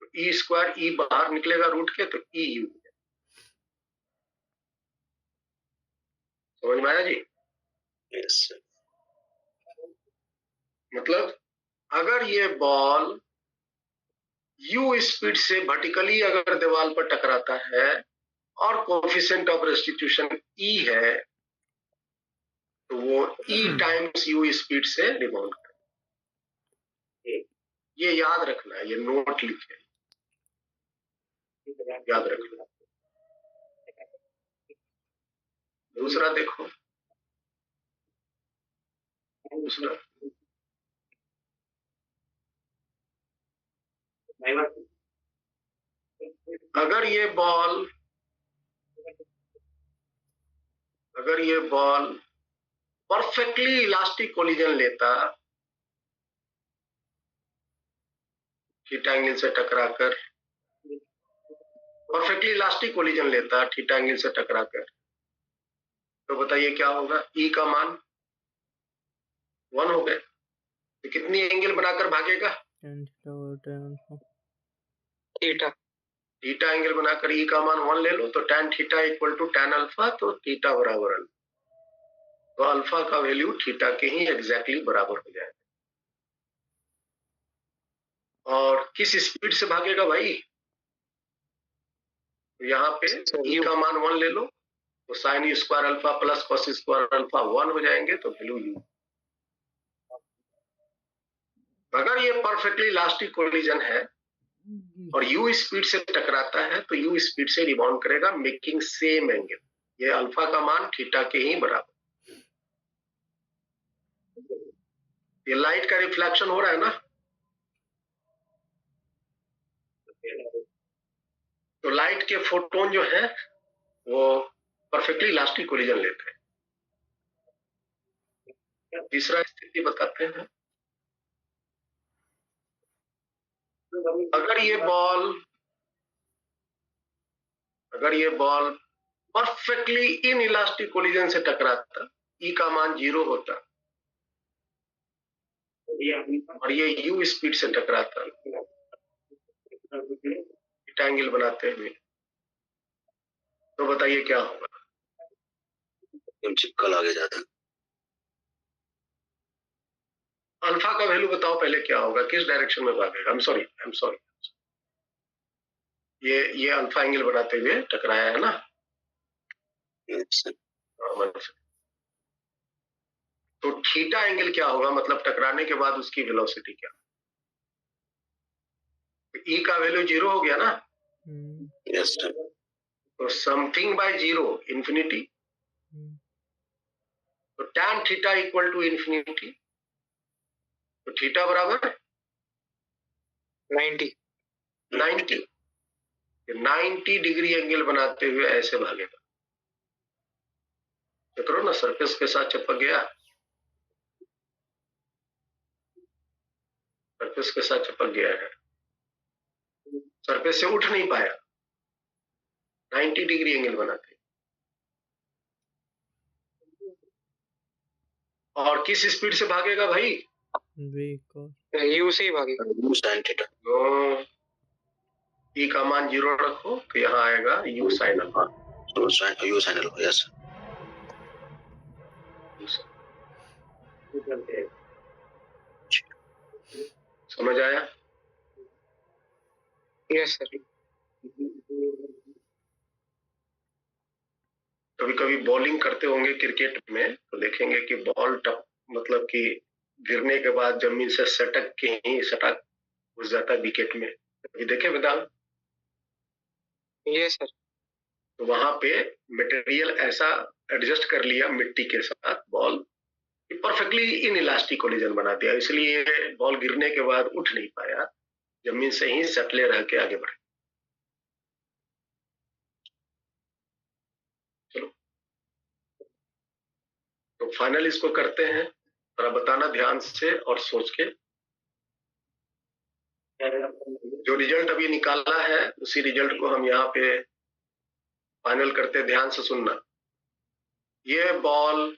तो ई स्क्वायर ई बाहर निकलेगा रूट के, तो ई यू। समझ में आया जी? Yes sir. मतलब अगर ये बॉल u स्पीड से वर्टिकली अगर दीवार पर टकराता है और कोफिशिएंट ऑफ रेस्टिट्यूशन e है, तो वो e टाइम्स u स्पीड से रिबाउंड करेगा। ये याद रखना है, ये नोट लिखे, याद रखना। दूसरा देखो, दूसरा अगर ये बॉल परफेक्टली इलास्टिक कोलिजन लेता, थीटा एंगल से टकराकर, परफेक्टली इलास्टिक कोलिजन लेता थीटा एंगल से टकराकर, तो बताइए क्या होगा? ई का मान 1 हो गए, तो कितनी एंगल बनाकर भागेगा? थीटा। थीटा एंगल बनाकर ई का मान 1 ले लो, तो tan theta equal to tan alpha, तो थीटा बराबर अल्फा, तो अल्फा का वैल्यू थीटा के ही एग्जैक्टली बराबर हो जाएगा। और किस स्पीड से भागेगा भाई? तो यहाँ पे ई का मान 1 ले लो, तो sign square alpha plus cos square alpha 1 हो जाएंगे, तो वैल्यू यू। अगर ये परफेक्टली इलास्टिक कोलिजन है और u स्पीड से टकराता है तो u स्पीड से रिबाउंड करेगा मेकिंग सेम एंगल। ये अल्फा का मान थीटा के ही बराबर। ये लाइट का रिफ्लेक्शन हो रहा है ना, तो लाइट के फोटोन जो है वो परफेक्टली इलास्टिक कोलिजन लेते हैं। तीसरा स्थिति बताते हैं, अगर ये ball perfectly in elastic collision से टकराता, ई का मान 0 होता और ये u स्पीड से टकराता एंगल बनाते हुए, तो बताइए क्या होगा? चिपकल आगे जाता। अल्फा का वैल्यू बताओ पहले क्या होगा, किस डायरेक्शन में भागेगा? आई एम सॉरी ये अल्फा एंगल बनाते हुए टकराया है ना। तो थीटा एंगल क्या होगा, मतलब टकराने के बाद उसकी वेलोसिटी क्या? ई का वैल्यू 0 हो गया ना। Yes sir. तो समथिंग बाय 0 इंफिनिटी, तो tan theta equal to infinity, तो थीटा बराबर 90 डिग्री एंगल बनाते हुए ऐसे भागेगा। तो करो ना, सरफेस के साथ चिपक गया, सरफेस के साथ चिपक गया है, सरफेस से उठ नहीं पाया, 90 डिग्री एंगल बनाते। और किस स्पीड से भागेगा भाई? यू से ही भागेगा। You sin theta. ई का मान 0 रखो तो यहाँ आएगा u sin alpha. You sin alpha. Yes. समझ आया? Yes sir. कभी कभी बॉलिंग करते होंगे क्रिकेट में तो देखेंगे कि बॉल मतलब कि गिरने के बाद जमीन से सटक घुस जाता है विकेट में। अभी देखे विदाल? Yes sir. तो वहां पे मटेरियल ऐसा एडजस्ट कर लिया मिट्टी के साथ ball, perfectly in elastic collision बना दिया, इसलिए बॉल गिरने के बाद उठ नहीं पाया, जमीन से ही सटले रह के आगे बढ़े। चलो तो फाइनल इसको करते हैं, थोड़ा बताना ध्यान से और सोच के। जो रिजल्ट अभी निकाला है उसी रिजल्ट को हम यहाँ पे फाइनल करते, ध्यान से सुनना। ये बॉल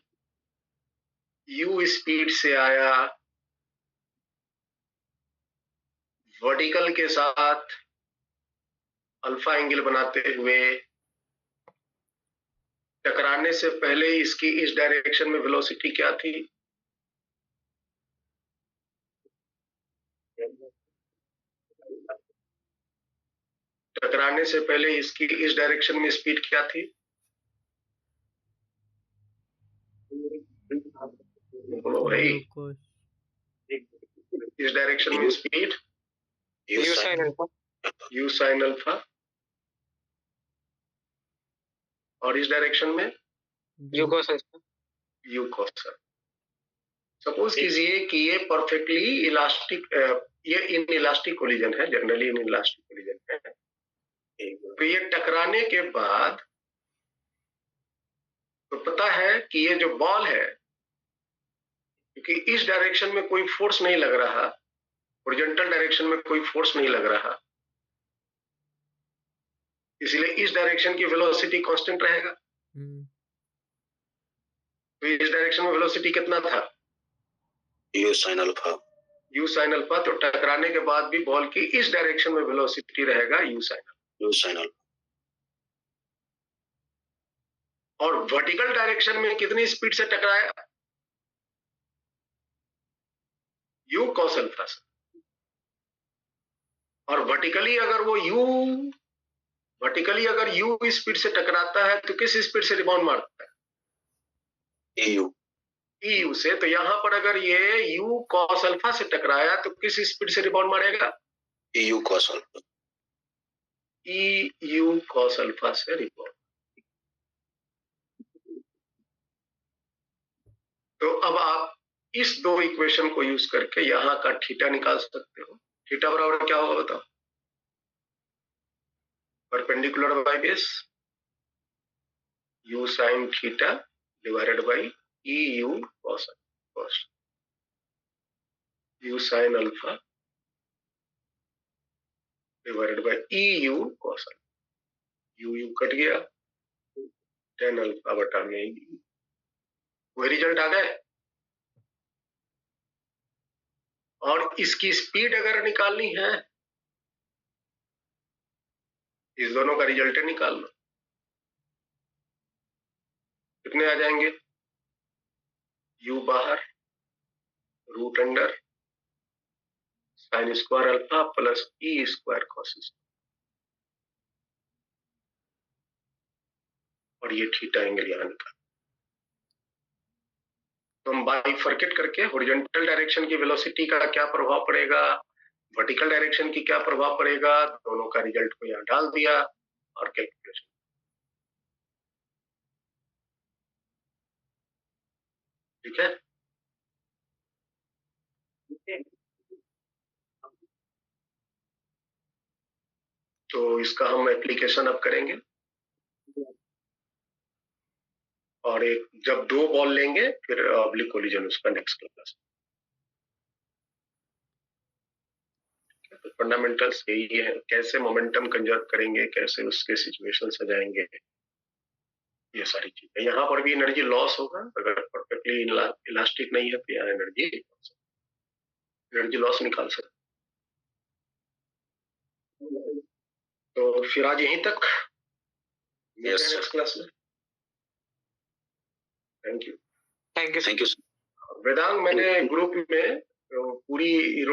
u स्पीड से आया, वर्टिकल के साथ अल्फा एंगल बनाते हुए, टकराने से पहले इसकी इस डायरेक्शन में वेलोसिटी क्या थी? टकराने से पहले इसकी इस डायरेक्शन में स्पीड क्या थी? बोलो भाई। इस डायरेक्शन में speed you sin alpha. u sin alpha, और इस डायरेक्शन में you cos alpha. u cos alpha. Suppose कीजिए कि ये परफेक्टली इलास्टिक, ये इन इलास्टिक कोलिजन है, जनरली इन इलास्टिक कोलिजन है। तो ये टकराने के बाद तो पता है कि ये जो बॉल है, क्योंकि इस डायरेक्शन में कोई फोर्स नहीं लग रहा, हॉरिजॉन्टल डायरेक्शन में कोई फोर्स नहीं लग रहा, इसलिए इस डायरेक्शन की वेलोसिटी कांस्टेंट रहेगा। तो इस डायरेक्शन में वेलोसिटी कितना था? You sin alpha. u sin alpha. तो टकराने के बाद भी बॉल की इस डायरेक्शन में वेलोसिटी रहेगा u sin alpha. You sin alpha. और वर्टिकल डायरेक्शन में कितनी स्पीड से टकराया? u cos अल्फा से। और वर्टिकली अगर u स्पीड से टकराता है तो किस स्पीड से रिबाउंड मारता है? यू। ई यू से, तो यहाँ पर अगर ये यू कॉस अल्फा से टकराया तो किस स्पीड से रिबाउंड मारेगा? You cos alpha. E U cos alpha से रिबाउंड। तो अब आप इस दो इक्वेशन को यूज करके यहाँ का थीटा निकाल सकते हो। थीटा बराबर क्या होगा बताओ? Perpendicular by base you sine theta divided by E U cos u sine alpha divided by E U cos u u cut गया, टेन अल्फा बटा में वही रिजल्ट आ गए। और इसकी स्पीड अगर निकालनी है, इस दोनों का रिजल्ट निकालना, कितने आ जाएंगे? यू बाहर, root under sine square alpha plus e square cos, और ये थीटा एंगल यहाँ निकाल। तो हम बाइफरकेट करके हॉरिजॉन्टल डायरेक्शन की वेलोसिटी का क्या प्रभाव पड़ेगा, वर्टिकल डायरेक्शन की क्या प्रभाव पड़ेगा, दोनों का रिजल्ट को यहाँ डाल दिया और कैलकुलेशन। ठीक है, तो इसका हम एप्लीकेशन अब करेंगे। और एक जब दो बॉल लेंगे फिर ऑब्लिक कोलिजन उसका नेक्स्ट क्लास। तो फंडामेंटल्स यही है, कैसे मोमेंटम कंजर्व करेंगे, कैसे उसके सिचुएशन सजाएंगे, ये सारी चीजें। यहाँ पर भी एनर्जी लॉस होगा, अगर परफेक्टली इलास्टिक नहीं है तो यहाँ एनर्जी लॉस निकाल सकते। तो फिर आज यहीं तक, नेक्स्ट क्लास में। Thank you. Thank you. Thank you. Vedang, मैंने ग्रुप में पूरी